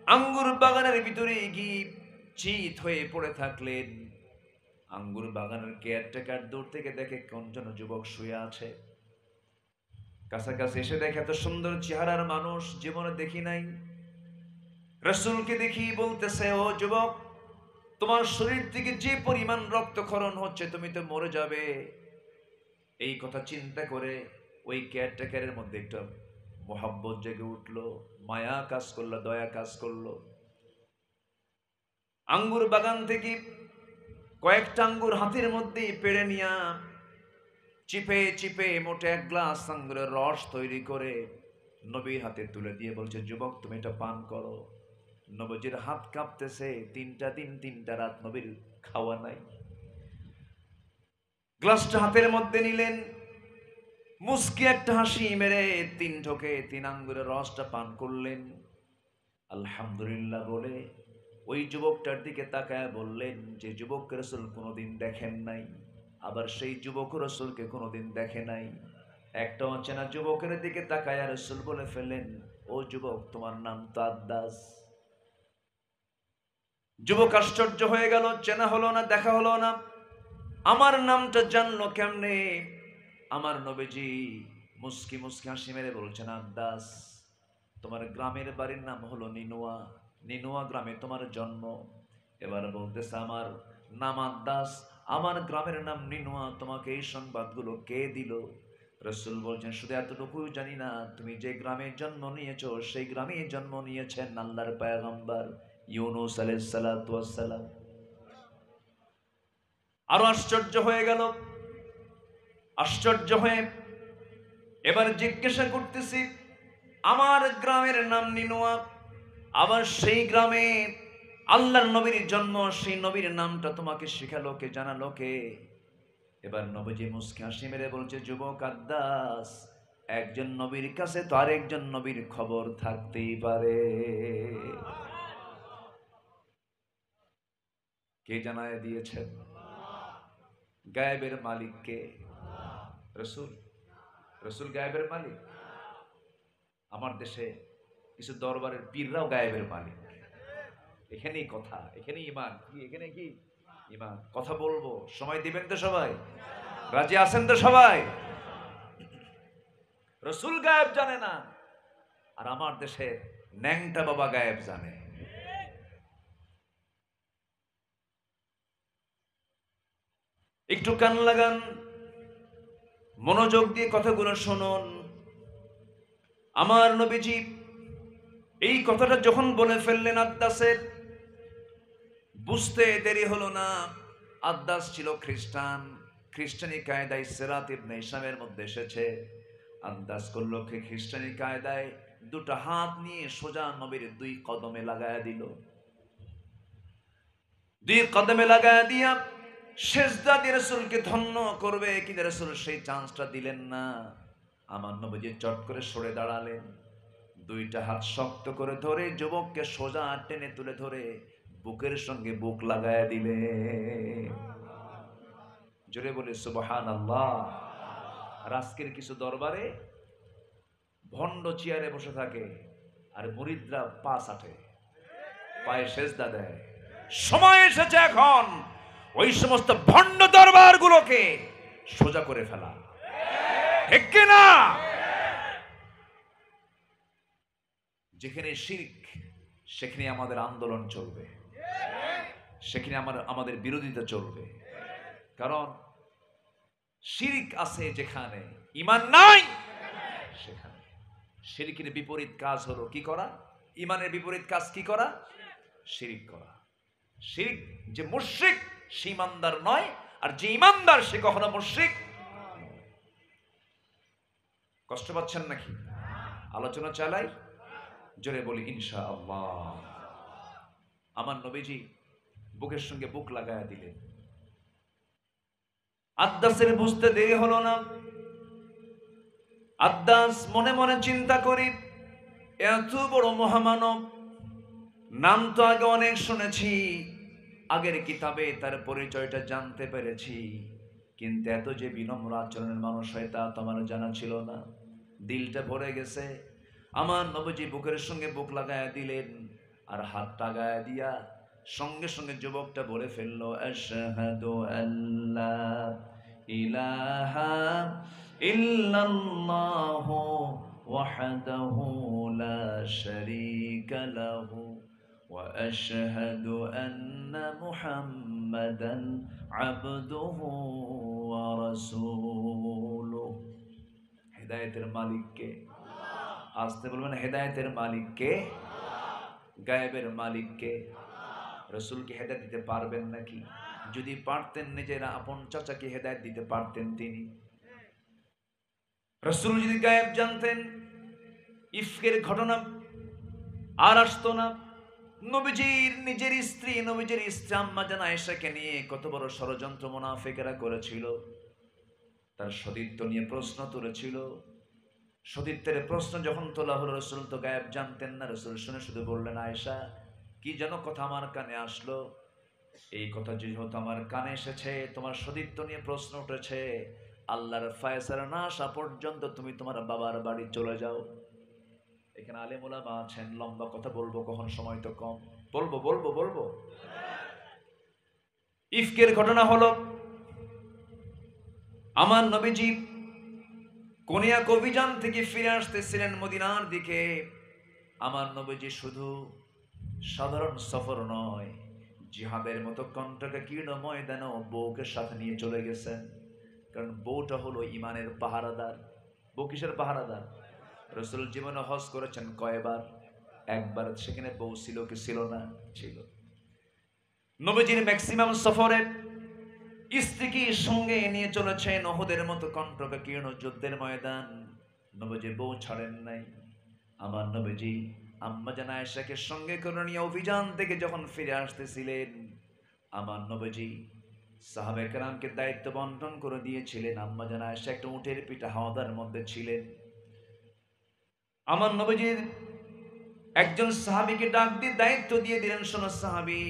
আঙ্গুর বাগানের ভিতরে গিয়ে চিত হয়ে পড়ে থাকলেন। আঙ্গুর বাগানের কেয়ারটেকার দূর থেকে দেখে কোনজন যুবক শুয়ে আছে। কাছাকাছি এসে দেখে এত সুন্দর চেহারার মানুষ জীবনে দেখি নাই। রাসূলকে দেখি বলতেছে, ও যুবক, তোমার শরীর থেকে যে পরিমাণ রক্তক্ষরণ হচ্ছে, তুমি তো মরে যাবে। এই কথা চিন্তা করে ওই কেয়ারটেকারের মধ্যে একটা মোহাব্বত জেগে উঠলো, মায়া কাজ করলো, দয়া কাজ করলো। আঙ্গুর বাগান থেকে কয়েকটা আঙ্গুর হাতের মধ্যে পেড়ে নিয়া চিপে চিপে মোটে 1 গ্লাস আঙ্গুরের রস তৈরি করে নবীর হাতে তুলে দিয়ে বলছে, যুবক, তুমি এটা পান করো। নবীজির হাত কাঁপতেছে। 3টা দিন 3টা রাত নবীর খাওয়া নাই। গ্লাসটা হাতের মধ্যে নিলেন, মুস্কি একটা হাসি মেরে 3 ঢোকে 3 আঙ্গুলের রসটা পান করলেন। আলহামদুলিল্লাহ বলে ওই যুবকটার দিকে তাকায় বললেন, যে যুবককে রাসূল কোনোদিন দেখেন নাই, আবার সেই যুবক রাসূলকে কোনোদিন দেখে নাই। একটা অচেনা যুবকের দিকে তাকায় রাসূল বলে ফেললেন, ও যুবক, তোমার নাম তো আদ্দাস। যুবক আশ্চর্য হয়ে গেল, চেনা হলো না, দেখা হলো না, আমার নামটা জানলো কেমনে? আমার নবীজি মুস্কি মুস্কি হাসি মেরে বলছেন, আদ্দাস, তোমার গ্রামের বাড়ির নাম হলো নিনুয়া, নিনুয়া গ্রামে তোমার জন্ম। এবার বলতেছে, আমার নাম আদ্দাস, আমার গ্রামের নাম নিনুয়া, তোমাকে এই সংবাদগুলো কে দিল? রাসূল বলছেন, শুধু এতটুকুই জানি না, তুমি যে গ্রামে জন্ম নিয়েছো সেই গ্রামে জন্ম নিয়েছেন আল্লাহর পয়গম্বর ইউনূস আলাইহিস সালাতু ওয়াস সালাম। আরো আশ্চর্য হয়ে গেল। আশ্চর্য হয়ে এবার জিজ্ঞাসা করতেছি, আমার গ্রামের নাম নিনুয়া, আবার সেই গ্রামে আল্লাহর নবীর জন্ম, সেই নবীর নামটা তোমাকে শিখালো কে, জানালো কে? এবার নবীজি মুস্কি হাসি মেরে বলছে, যুবক আদ্দাস, একজন নবীর কাছে তো আরেকজন নবীর খবর থাকতেই পারে। কে জানায় দিয়েছেন? গায়েবের মালিক কে? রাসূল। রাসূল গায়েবের মালিক? আমার দেশে কিছু দরবারের পীররাও গায়েবের মালিক। এখানেই কথা, এখানেই ঈমান। কি এখানে কি ঈমান? কথা বলবো, সময় দিবেন তো সবাই? রাজি আছেন তো সবাই? রাসূল গায়েব জানে না, আর আমার দেশে ন্যাংটা বাবা গায়েব জানে। একটু কান লাগান, মনোযোগ দিয়ে কথাগুলো শুনুন। আমার নবীজি এই কথাটা যখন বলে ফেললেন আদ্দাসের, বুঝতে দেরি হলো না। আদ্দাস ছিল খ্রিস্টান, খ্রিস্টানি কায়দায় সিরাত ইবনে হিশামের মধ্যে এসেছে। আন্দাজ করলো খ্রিস্টানি কায়দায় দুটো হাত নিয়ে সোজা নবীর 2 কদমে লাগায়া দিল। 2 কদমে লাগায়া দিয়া সেজদা দিয়ে রাসূলকে ধন্য করবে, কিন্তু রাসূল সেই চান্সটা দিলেন না। আমার নবীজি চট করে সরে দাঁড়ালেন, 2টা হাত শক্ত করে ধরে যুবককে সোজা টেনে তুলে ধরে বুকের সঙ্গে বুক লাগায়া দিলে। জোরে বলে সুবহানাল্লাহ। আর আজকের কিছু দরবারে ভণ্ড চেয়ারে বসে থাকে, আর মুরিদরা পা চাটে, পায়ে সেজদা দেয়। সময় এসেছে এখন ওই সমস্ত ভণ্ড দরবার গুলোকে সোজা করে ফেলা, ঠিক কিনা? যেখানে শিরক সেখানে আমাদের আন্দোলন চলবে, সেখানে আমাদের বিরোধিতা চলবে। কারণ শিরক আছে যেখানে, ঈমান নাই সেখানে। শিরকের বিপরীত কাজ হলো কি করা? ঈমানের বিপরীত কাজ কি করা? শিরক করা। শিরক, যে মুশরিক সে ঈমানদার নয়, আর যে ঈমানদার সে কখনো মুশরিক। কষ্ট পাচ্ছেন নাকি? আলোচনা চালাই, জোরে বলি ইনশাআল্লাহ। আমার নবীজি বুকের সঙ্গে বুক লাগায়া দিলেন। আদ্দাসের বুঝতে দেরি হলো না। আদ্দাস মনে মনে চিন্তা করি, এত বড় মহামানব, নাম তো আগে অনেক শুনেছি, আগের কিতাবে তার পরিচয়টা জানতে পেরেছি, কিন্তু এত যে বিনম্র আচরণের মানুষ হয় তা তো আমার জানা ছিল না। দিলটা ভরে গেছে। আমার নবীজি বুকের সঙ্গে বুক লাগায়া দিলেন, আর হাতটা গায়ে দিয়া সঙ্গে সঙ্গে যুবকটা বলে ফেললো, আশহাদু আল্লা ইলাহা ইল্লাল্লাহু ওয়াহদাহু লা শারীকা লাহু ওয়া আশহাদু আন্না মুহাম্মাদান আবদুহু ওয়া রাসূলুহু। হেদায়েতের মালিক কে? আসতে বলবেন, হেদায়েতের মালিক কে? গায়েবের মালিক কে? রাসূলকে হেদায়েত দিতে পারবেন নাকি? যদি পারতেন নিজের আপন চাচাকে হেদায়েত দিতে পারতেন তিনি। রাসূল যদি গায়েব জানতেন, ইফকের ঘটনা আর আসতো না। নবীজির নিজের স্ত্রী, নবীজির স্ত্রী আম্মা জান আয়েশাকে নিয়ে কত বড় ষড়যন্ত্র মুনাফিকেরা করেছিল, তার সতীত্ব নিয়ে প্রশ্ন তুলেছিল। সতীত্বের প্রশ্ন যখন তোলা হলো, রসুল তো গায়েব জানতেন না। রসুল শুনে শুধু বললেন, আয়েশা, কি যেন কথা আমার কানে আসলো, এই কথা যেহেতু আমার কানে এসেছে, তোমার সতীত্ব নিয়ে প্রশ্ন উঠেছে, আল্লাহর ফায়সালা না আসা পর্যন্ত তুমি তোমার বাবার বাড়ি চলে যাও। এখানে আলেম ওলামা আছেন, লম্বা কথা বলবো কখন, সময় তো কম। বলবো। ইফকের ঘটনা হলো, আমার নবীজি কোনিয়াক অভিযান থেকে ফিরে আসতেছিলেন মদিনার দিকে। আমার নবীজি শুধু সাধারণ সফর নয়, জিহাদের মতো কণ্ঠকে কীর্ণ ময়দানেও বউকে সাথে নিয়ে চলে গেছেন। কারণ বউটা হলো ইমানের পাহারাদার। বউ কিসের পাহারাদার? রসুল জীবনে হজ করেছেন কয়বার? একবার। সেখানে বউ ছিল কি ছিল না? ছিল। নবীজির ম্যাক্সিমাম সফরে স্ত্রীকে সঙ্গে নিয়ে চলেছেন ওহদের মতো কণ্ঠকে কীর্ণ যুদ্ধের ময়দান। নবীজি বউ ছাড়েন নাই। আমার নবীজি আম্মা জান আয়েশাকে সঙ্গে করে নিয়ে অভিযান থেকে যখন ফিরে আসতেছিলেন, আমার নবীজি সাহাবায়ে কেরামকে দায়িত্ব বন্টন করে দিয়েছিলেন। আম্মা জান আয়েশা একটা উটের পিঠে হাওদার মধ্যে ছিলেন। আমার নবীজির একজন সাহাবীকে ডাক দিয়ে দায়িত্ব দিয়ে দিলেন, শোনো সাহাবী,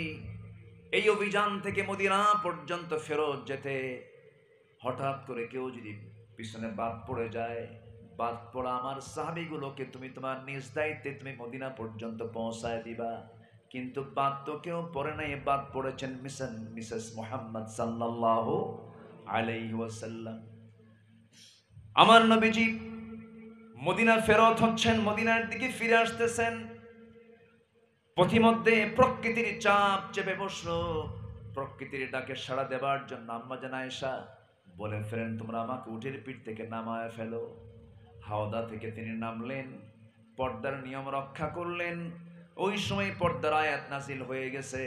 এই অভিযান থেকে মদিনা পর্যন্ত ফেরত যেতে হঠাৎ করে কেউ যদি পিছনে বাদ পড়ে যায়, বাদ পড়া আমার সাহাবীগুলোকে তুমি তোমার নিজ দায়িত্বে তুমি মদিনা পর্যন্ত পৌঁছায় দিবা। কিন্তু বাদ তো কেউ পড়ে নাই, বাদ পড়েছেন মিসেস মুহাম্মদ সাল্লাল্লাহু আলাইহি ওয়াসাল্লাম। আমার নবীজি মদিনা ফেরত হচ্ছেন, মদিনার দিকে ফিরে আসতেছেন। পথিমধ্যে প্রকৃতির চাপ চেপে বসলো। প্রকৃতির ডাকে সাড়া দেবার জন্য আম্মা জান আয়েশা বলে ফেলেন, তোমরা আমাকে উটের পিঠ থেকে নামায় ফেলো। হাওদা থেকে তিনি নামলেন, পর্দার নিয়ম রক্ষা করলেন। ওই সময় পর্দার আয়াত নাজিল হয়ে গেছে।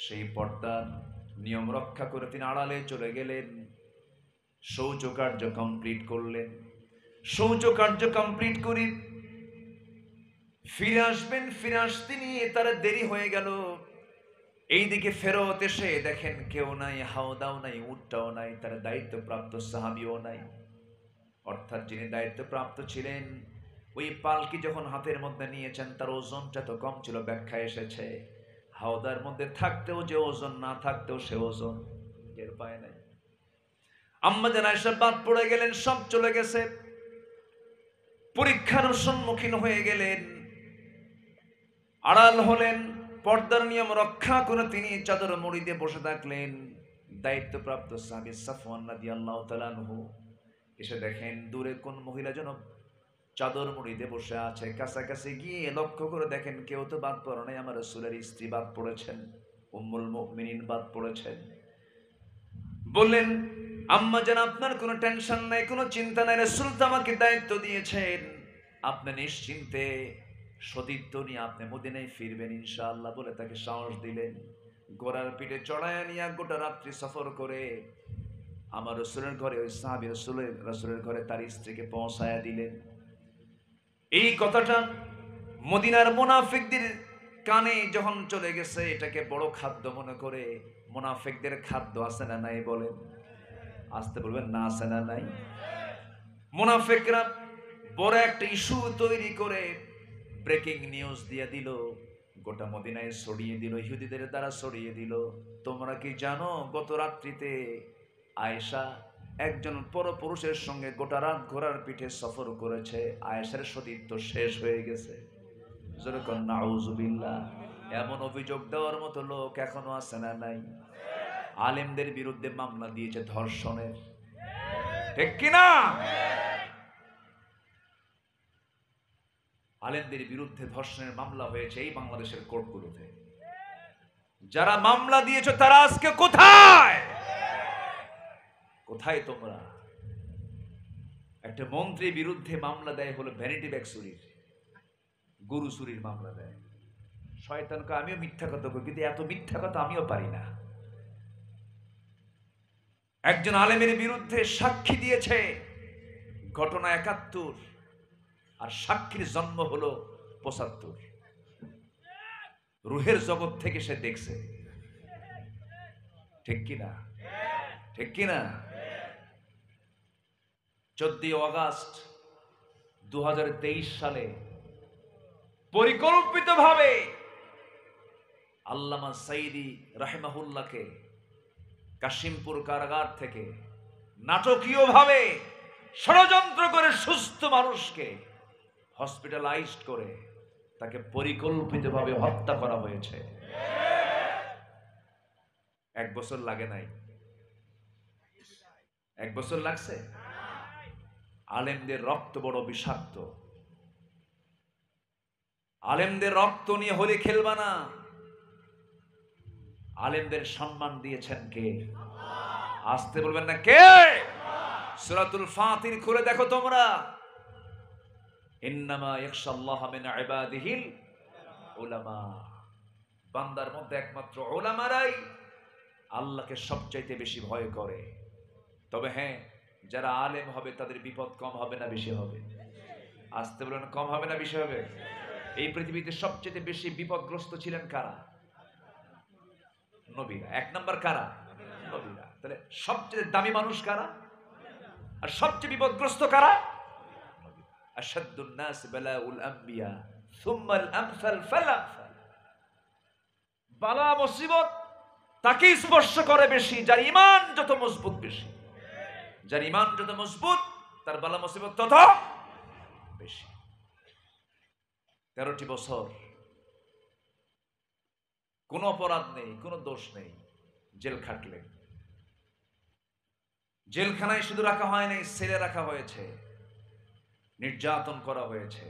সেই পর্দার নিয়ম রক্ষা করে তিনি আড়ালে চলে গেলেন, শৌচকার্য কমপ্লিট করলেন। শৌচকার্য কমপ্লিট করি ফিরে আসবেন, ফিরে আসতে নিয়ে তার দেরি হয়ে গেল। এইদিকে ফেরত এসে দেখেন কেউ নাই, হাওদাও নাই, উটটাও নাই, তার দায়িত্বপ্রাপ্ত সাহাবীও নাই। অর্থাৎ যিনি দায়িত্বপ্রাপ্ত ছিলেন, ওই পালকি যখন হাতের মধ্যে নিয়েছেন তার ওজনটা তো কম ছিল। ব্যাখ্যা এসেছে, হাওদার মধ্যে থাকতেও যে ওজন, না থাকতেও সে ওজন, টের পায় নাই। আম্মা জান আয়েশা বাদ পড়ে গেলেন, সব চলে গেছে। পরীক্ষার সম্মুখীন হয়ে গেলেন, আড়াল হলেন। পর্দার নিয়ম রক্ষা করে তিনি চাদর মুড়ি দিয়ে বসে থাকলেন। দায়িত্বপ্রাপ্ত সাহাবী সাফওয়ান রাদিয়াল্লাহু তাআলা আনহু এসে দেখেন দূরে কোন মহিলা যেন চাদর মুড়ি দিয়ে বসে আছে। কাছাকাছি গিয়ে লক্ষ্য করে দেখেন কেউ তো বাদ পড়ে নাই, আমার রাসূলের স্ত্রী বাদ পড়েছেন, উম্মুল মুমিনিন বাদ পড়েছেন। বললেন, আম্মা জান আপনার কোনো টেনশন নাই, কোনো চিন্তা নাই, রাসূল তো আমাকে দায়িত্ব দিয়েছেন, আপনি নিশ্চিন্তে সতীত্ব নিয়ে আপনি মদিনায় ফিরবেন ইনশাআল্লাহ বলে তাকে সাহস দিলেন। ঘোড়ার পিঠে চড়াইয়া নিয়ে গোটা রাত্রি সফর করে আমার রাসূলের ঘরে, ওই সাহাবী রাসূলের ঘরে তার স্ত্রীকে পৌঁছায়া দিলেন। এই কথাটা মদিনার মুনাফিকদের কানে যখন চলে গেছে, এটাকে বড় খাদ্য মনে করে। মুনাফিকদের খাদ্য আছে না নাই বলেন? আসতে বলবেন না, আছে না নাই? মুনাফিকরা বড় একটা ইস্যু তৈরি করে ব্রেকিং নিউজ দিয়ে দিল, গোটা মদিনায় ছড়িয়ে দিল, ইহুদিদের দ্বারা ছড়িয়ে দিল। তোমরা কি জানো গত রাত্রিতে আয়েশা একজন পরপুরুষের সঙ্গে গোটা রাত ঘোড়ার পিঠে সফর করেছে, আয়েশার সতীত্ব শেষ হয়ে গেছে। যেরকম নাউজুবিল্লাহ। এমন অভিযোগ দেওয়ার মতো লোক এখনো আছে না নাই? আলেমদের বিরুদ্ধে মামলা দিয়েছে ধর্ষণের, ঠিক কিনা? আলেমদের বিরুদ্ধে ধর্ষণের মামলা হয়েছে এই বাংলাদেশের কোর্টগুলোতে। যারা মামলা দিয়েছে তারা আজকে কোথায়? কোথায় তোমরা? একটা মন্ত্রীর বিরুদ্ধে মামলা দেয় হলো ভ্যানিটি ব্যাগ চুরির, গরু চুরির মামলা দেয়। শয়তানকে আমিও মিথ্যা কথা কই, কিন্তু এত মিথ্যা কথা আমিও পারি না। একজন আলেমের বিরুদ্ধে সাক্ষী দিয়েছে ঘটনা ৭১, আর সাক্ষীর জন্ম হলো ৭৫। রুহের জগৎ থেকে সে দেখছে, ঠিক কিনা? ঠিক কিনা? 14 আগস্ট 2023 সালে পরিকল্পিতভাবে আল্লামা সাইদি রাহিমাহুল্লাহকে কাশিমপুর কারাগার থেকে নাটকীয়ভাবে ষড়যন্ত্র করে সুস্থ মানুষকে হসপিটালাইজড করে তাকে পরিকল্পিতভাবে হত্যা করা হয়েছে। 1 বছর লাগে নাই, 1 বছর লাগছে। আলেমদের রক্ত বড় বিষাক্ত, আলেমদের রক্ত নিয়ে হোলি খেলবা না। আলেমদের সম্মান দিয়েছেন কে? আসতে বলবেন না কে? সূরাতুল ফাতির খুলে দেখো তোমরা, ইন্নামা ইয়াখশাল্লাহা মিন ইবাদিহিল উলামা। বান্দার মধ্যে একমাত্র উলামারাই আল্লাহকে সবচাইতে বেশি ভয় করে। তবে হ্যাঁ, যারা আলেম হবে তাদের বিপদ কম হবে না বেশি হবে? আসতে বলেন, কম হবে না বেশি হবে? এই পৃথিবীতে সবচেয়ে বেশি বিপদগ্রস্ত ছিলেন কারা? নবীরা। 1 নাম্বার কারা? নবীরা। তাহলে সবচেয়ে দামি মানুষ কারা আর সবচেয়ে বিপদগ্রস্ত কারা? আশাদ্দুন নাস বালাউল আম্বিয়া সুম্মাল আমসাল ফালামসাল। বালা মুসিবত তাকে স্পর্শ করে বেশি যার ঈমান যত মজবুত বেশি। যার ঈমান যত মজবুত তার বালা মুসিবত তত বেশি। 13টি বছর কোনো অপরাধ নেই, কোনো দোষ নেই, জেল খাটলেন। জেলখানায় শুধু রাখা হয় নাই, সেলে রাখা হয়েছে, নির্যাতন করা হয়েছে।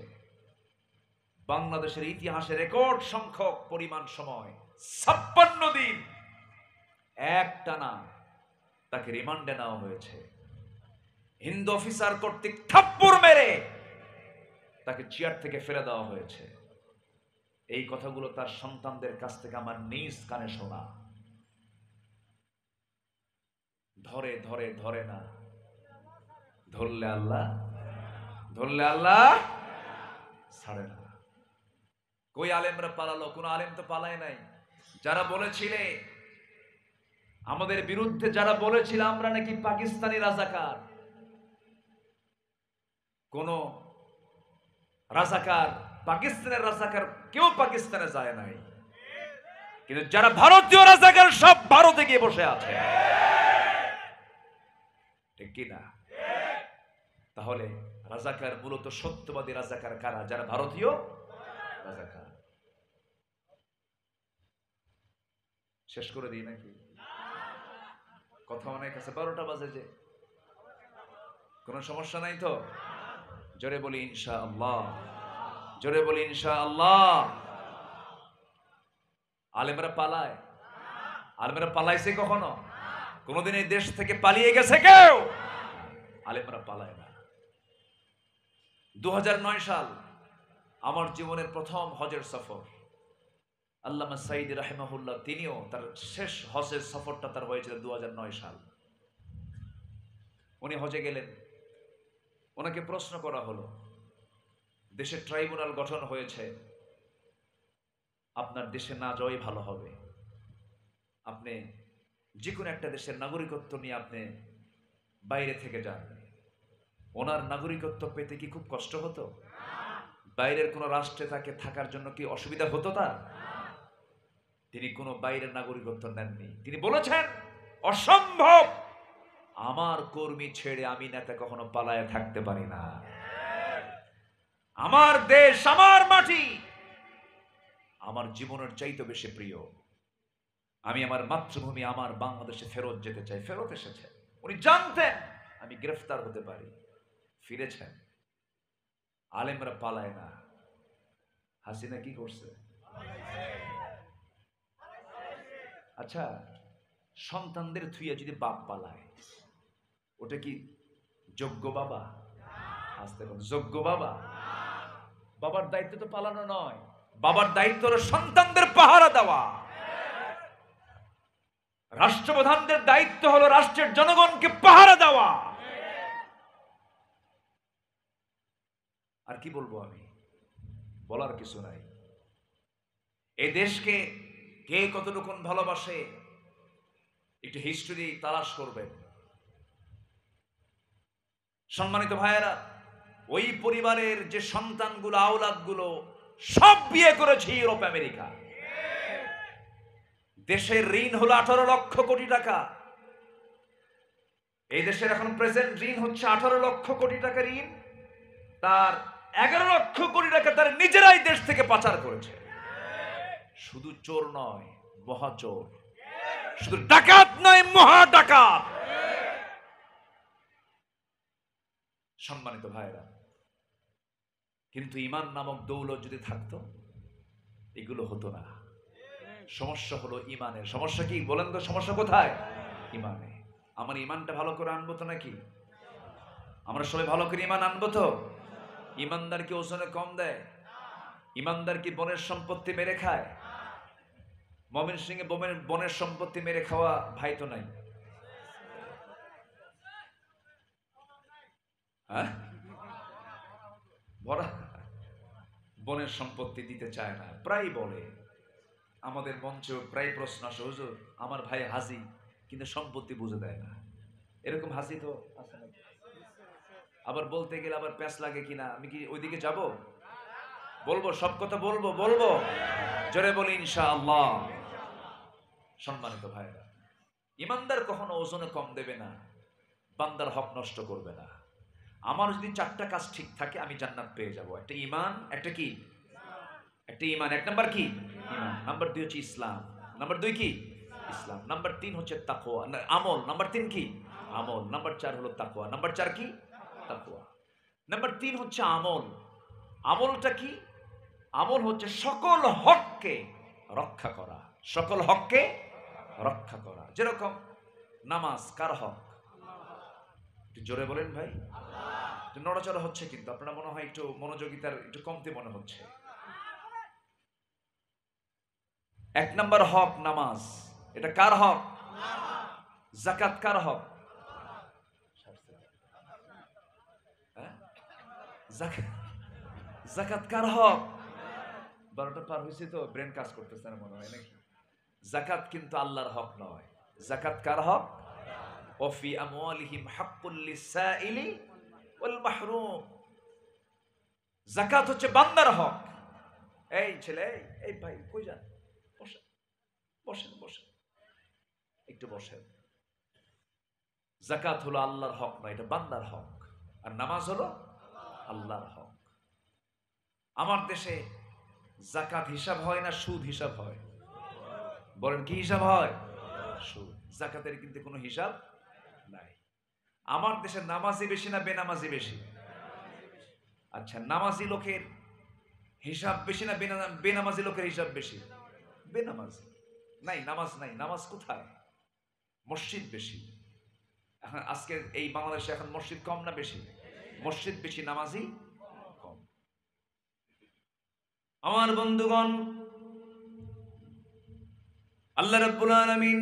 বাংলাদেশের ইতিহাসে রেকর্ড সংখ্যক পরিমাণ সময় 56 দিন একটানা তাকে রিমান্ডে নেওয়া হয়েছে। হিন্দু অফিসার কর্তৃক থাপ্পড় মেরে তাকে চেয়ার থেকে ফেলে দেওয়া হয়েছে। এই কথাগুলো তার সন্তানদের কাছ থেকে আমার নিজ কানে শোনা। ধরে ধরে ধরে না, ধরলে আল্লাহ, ধরলে আল্লাহ ছাড়ে না। কই আলেমরা পালালো? কোন আলেম তো পালায় নাই। যারা বলেছিলে আমাদের বিরুদ্ধে, যারা বলেছিল আমরা নাকি পাকিস্তানি রাজাকার, কোন রাজাকার, পাকিস্তানের রাজাকার কেউ পাকিস্তানে যায় নাই। কিন্তু যারা ভারতীয় রাজাকার সব ভারতে গিয়ে বসে আছে, ঠিক কিনা? তাহলে রাজাকার মূলত সত্যবাদী রাজাকার কারা? যারা ভারতীয় রাজাকার। শেষ করে দিই নাকি? কথা অনেক আছে, 12টা বাজে যে। কোন সমস্যা নাই তো? জোরে বলি ইনশাআল্লাহ, জোরে বলি ইনশাআল্লাহ। আলেমরা পালায়? আলেমরা পালাইছে কখনো? কোনদিন এই দেশ থেকে পালিয়ে গেছে কেউ? আলেমরা পালায় না। 2009 সাল আমার জীবনের প্রথম হজের সফর। আল্লামা সাইদি রাহিমাহুল্লাহ তিনিও তার শেষ হজের সফরটা তার হয়েছিল 2009 সাল। উনি হজে গেলেন, ওনাকে প্রশ্ন করা হলো, দেশে ট্রাইব্যুনাল গঠন হয়েছে, আপনার দেশে না যাওয়াই ভালো হবে, আপনি যে কোনো একটা দেশের নাগরিকত্ব নিয়ে আপনি বাইরে থেকে যান। ওনার নাগরিকত্ব পেতে কি খুব কষ্ট হতো? বাইরের কোন রাষ্ট্রে তাকে থাকার জন্য কি অসুবিধা হতো তার? তিনি কোনো বাইরের নাগরিকত্ব নেননি। তিনি বলেছেন অসম্ভব, আমার কর্মী ছেড়ে আমি নেতা কখনো পালায়ে থাকতে পারি না। আমার দেশ, আমার মাটি আমার জীবনের চাইতে বেশি প্রিয়। আমি আমার মাতৃভূমি, আমার বাংলাদেশে ফেরত যেতে চাই। ফেরত এসেছে। উনি জানতেন আমি গ্রেফতার হতে পারি, ফিরেছেন। আলেমরা পালায় না। হাসিনা কি করছে? আচ্ছা, সন্তানদের থুইয়া যদি বাপ পালায়, ওটা কি যোগ্য বাবা? আসতে বল, যোগ্য বাবা? বাবার দায়িত্ব তো পালানো নয়, বাবার দায়িত্ব হলো সন্তানদের পাহারা দেওয়া। রাষ্ট্রপ্রধানদের দায়িত্ব হলো রাষ্ট্রের জনগণকে পাহারা দেওয়া। আর কি বলবো আমি? বলার কিছু নাই। এই দেশকে কে কতটুকু ভালোবাসে একটু হিস্ট্রি তালাশ করবেন। সম্মানিত ভাইয়েরা, ওই পরিবারের যে সন্তানগুলো, আওলাদগুলো সব বিয়ে করেছে ইউরোপ আমেরিকা। দেশের ঋণ হলো 18 লক্ষ কোটি টাকা। এই দেশের এখন প্রেজেন্ট ঋণ হচ্ছে 18 লক্ষ কোটি টাকা ঋণ। তার 11 লক্ষ কোটি টাকা তার নিজেরাই দেশ থেকে পাচার করেছে। শুধু চোর নয়, মহাচোর। শুধু ডাকাত নয়, মহা ডাকাত। সম্মানিত ভাইরা, কিন্তু ঈমান নামক দৌলত যদি থাকতো এগুলো হতো না। সমস্যা হলো ঈমানের। সমস্যা কি বলেন তো? সমস্যা কোথায়? ঈমানে। আমার ঈমানটা ভালো করে আনবো তো নাকি? আমরা সবাই ভালো করে ঈমান আনবো তো? ঈমানদার কি ওজনে কম দেয়? ঈমানদার কি বনের সম্পত্তি মেরে খায়? ময়মনসিংহে বনের সম্পত্তি মেরে খাওয়া ভাই তো নাই। হ্যাঁ, বনের সম্পত্তি দিতে চায় না, প্রায় বলে। আমাদের মঞ্চেও প্রায় প্রশ্ন আসে, হুজুর আমার ভাই হাজি কিন্তু সম্পত্তি বুঝে দেয় না। এরকম হাজি তো আছে না? আবার বলতে গেলে আবার প্যাঁচ লাগে কিনা, আমি কি ওইদিকে যাব? বলবো, সব কথা বলবো। জোরে বলি ইনশাআল্লাহ। সম্মানিত ভাইরা, ইমানদার কখনো ওজনে কম দেবে না, বান্দার হক নষ্ট করবে না। আমার যদি 4টা কাজ ঠিক থাকে আমি জান্নাত পেয়ে যাব। একটা ঈমান, একটা কি? একটা ঈমান। 1 নাম্বার কি? ঈমান। নাম্বার 2 হচ্ছে ইসলাম। নাম্বার 2 কি? ইসলাম। নাম্বার 3 হচ্ছে তাকওয়া, আমল। নাম্বার 3 কি? আমল। নাম্বার 4 হলো তাকওয়া। নাম্বার 4 কি? তাকওয়া। নাম্বার 3 হচ্ছে আমল। আমলটা কি? আমল হচ্ছে সকল হককে রক্ষা করা। সকল হককে রক্ষা করা। যেরকম নামাজ কার হক? একটু জোরে বলেন ভাই। নড়াচড়া হচ্ছে কিন্তু আপনারা মনে হয় একটু মনোযোগিতার একটু কমতি মনে হচ্ছে। 1 নাম্বার হক নামাজ। এটা কার হক? যাকাত কার হক? যাকাত কার হক? 12টা পার হয়েছে তো ব্রেন কাজ করতেছে না মনে হয় নাকি? যাকাত কিন্তু আল্লাহর হক নয়। যাকাত কার হক? ওফি আমওয়ালিহিম হাক্কুল লিসাইলি ওয়াল মাহরুম। যাকাত হচ্ছে বান্দার হক। এই ছেলে, এই ভাই কই যান? বসেন বসেন বসেন, একটু বসেন। যাকাত হলো আল্লাহর হক নয়, এটা বান্দার হক। আর নামাজ হলো আল্লাহর হক। আমার দেশে যাকাত হিসাব হয় না, সুদ হিসাব হয়। বলেন কি হিসাব হয়? সুদ। যাকাতের কিন্তু কোনো হিসাব নাই। আমার দেশে নামাজি বেশি না বেনামাজি বেশি? আচ্ছা, নামাজি লোকের হিসাব বেশি না বেনামাজি লোকের হিসাব বেশি? বেনামাজি। নাই, নামাজ নাই। নামাজ কোথায়? মসজিদ বেশি। এখন আজকে এই বাংলাদেশে এখন মসজিদ কম না বেশি? মসজিদ বেশি, নামাজি কম। আমার বন্ধুগণ, আল্লাহ রাব্বুল আলামিন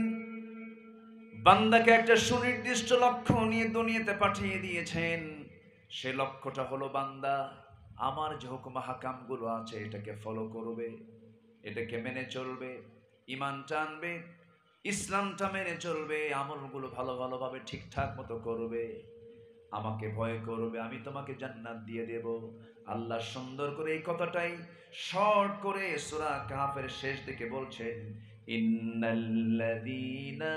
বান্দাকে একটা সুনির্দিষ্ট লক্ষ্য নিয়ে দুনিয়াতে পাঠিয়ে দিয়েছেন। সে লক্ষ্যটা হলো বান্দা আমার যে হুকুম হাকাম গুলো আছে এটাকে ফলো করবে, এটাকে মেনে চলবে, ঈমানটা আনবে, ইসলামটা মেনে চলবে, আমলগুলো ভালোভাবে ঠিকঠাক মতো করবে, আমাকে ভয় করবে, আমি তোমাকে জান্নাত দিয়ে দেব। আল্লাহ সুন্দর করে এই কথাটাই শর্ট করে সূরা কাহফের শেষ দিকে বলছেন, ইন্নাল্লাযীনা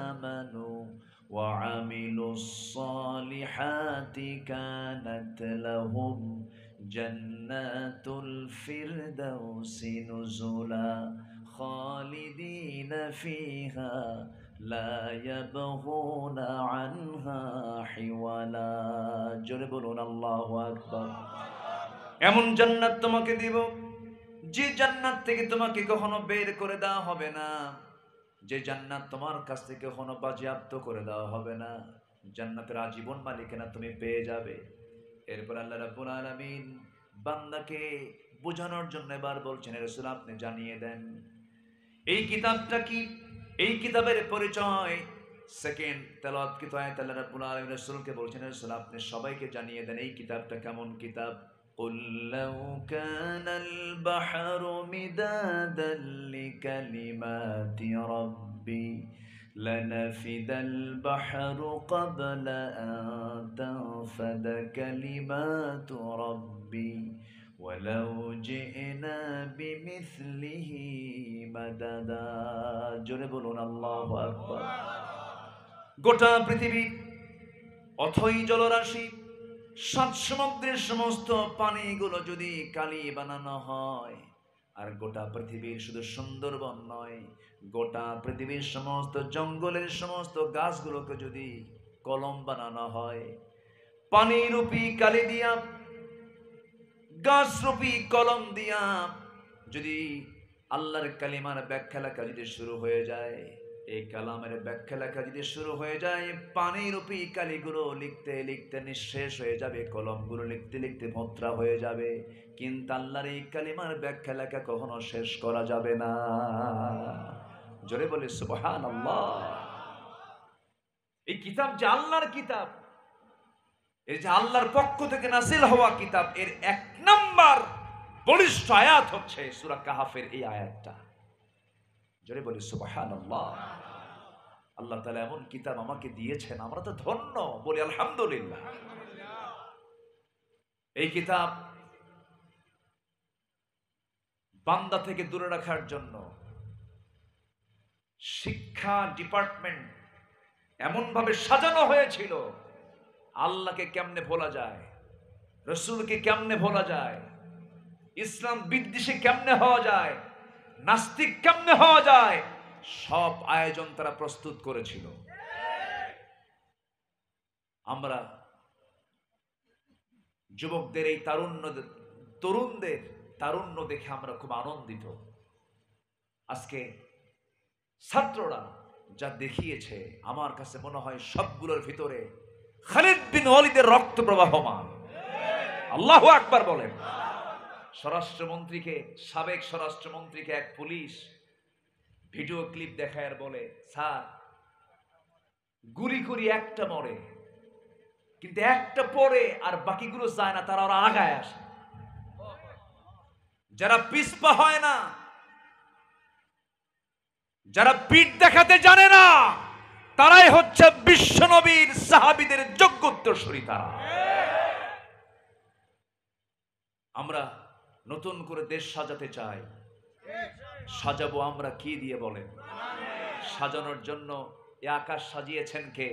আমানু ওয়া আমিলুস সালিহাতি কানাত লাহুম জান্নাতুল ফিরদাউসি নুজুলা খালিদিনা ফিহা লা ইয়াবগুনা আনহা হিওয়ালা। জোরে বলুন আল্লাহু আকবার। এমন জান্নাত তোমাকে দিব যে জান্নাত থেকে তোমাকে কখনো বের করে দেওয়া হবে না, যে জান্নাত তোমার কাছ থেকে কখনো বাজেয়াপ্ত করে দেওয়া হবে না। জান্নাতের আজীবন মালিকানা তুমি পেয়ে যাবে। এরপর আল্লাহ রাব্বুল আলামিন বান্দাকে বোঝানোর জন্য এবার বলছেন, রাসূল আপনি জানিয়ে দেন এই কিতাবটা কি, এই কিতাবের পরিচয়। সেকেন্ড তেলাওয়াতকৃত আয়াত আল্লাহ রাব্বুল আলামিন রাসূলকে বলছেন, রাসূল আপনি সবাইকে জানিয়ে দেন এই কিতাবটা কেমন কিতাব। قُل لَّوْ كَانَ الْبَحْرُ مِدَادًا لِّكَلِمَاتِ رَبِّي لنفد البحر قبل أن تنفد كلمات ربي ولو جئنا بمثله مددا জোরে বলুন আল্লাহু আকবার। গোটা পৃথিবী অথই জলরাশি, সাত সমুদ্রের সমস্ত পানিগুলো যদি কালি বানানো হয়, আর গোটা পৃথিবীর শুধু সুন্দরবন নয়, গোটা পৃথিবীর সমস্ত জঙ্গলের সমস্ত গাছগুলোকে যদি কলম বানানো হয়, পানি রূপী কালি দিয়া, গাছ রূপী কলম দিয়া যদি আল্লাহর কালিমার ব্যাখ্যা লেখা যদি শুরু হয়ে যায়, এই কালামের ব্যাখ্যা লেখা যদি শুরু হয়ে যায়, পানি রূপী কালিগুলো লিখতে লিখতে নিঃশেষ হয়ে যাবে, কলমগুলো লিখতে লিখতে ভোঁতরা হয়ে যাবে, কিন্তু আল্লাহর এই কালিমার ব্যাখ্যা লেখা কখনো শেষ করা যাবে না। জোরে বলে সুবহানাল্লাহ। এই কিতাব যে আল্লাহর কিতাব, এই যে আল্লাহর পক্ষ থেকে নাজিল হওয়া কিতাব, এর এক নাম্বার বলিষ্ঠ আয়াত হচ্ছে সূরা কাহাফের এই আয়াতটা। জোরে বলি সুবহানাল্লাহ। আল্লাহ তাআলা এমন কিতাব আমাকে দিয়েছেন, আমরা তো ধন্য, বলি আলহামদুলিল্লাহ। এই কিতাব বান্দা থেকে দূরে রাখার জন্য শিক্ষা ডিপার্টমেন্ট এমন ভাবে সাজানো হয়েছিল, আল্লাহকে কেমনে ভোলা যায়, রসুলকে কেমনে ভোলা যায়, ইসলাম বিদ্বেষী কেমনে হওয়া যায়, নাস্তিক কেমনে হওয়া যায়, সব আয়োজন তারা প্রস্তুত করেছিল। আমরা যুবকদের এই তরুণদের তারুণ্য দেখে আমরা খুব আনন্দিত। আজকে ছাত্ররা যা দেখিয়েছে, আমার কাছে মনে হয় সবগুলোর ভিতরে খালিদ বিন ওয়ালিদের রক্ত প্রবাহমান। আল্লাহু আকবার বলেন। স্বরাষ্ট্রমন্ত্রীকে, সাবেক স্বরাষ্ট্রমন্ত্রীকে এক পুলিশ ভিডিও ক্লিপ দেখায় আর বলে, স্যার গুলি করি একটা মরে, কিন্তু একটা পরে আর বাকিগুলো যায় না, তারা ওরা আগায় আসে। যারা পিছপা হয় না, যারা পিঠ দেখাতে জানে না, তারাই হচ্ছে বিশ্ব নবীর সাহাবীদের যোগ্য উত্তরসূরি। তারা, আমরা নতুন করে দেশ সাজাতে চাই। সাজাবো আমরা কি দিয়ে বলেন? সাজানোর জন্য এ আকাশ সাজিয়েছেন কে?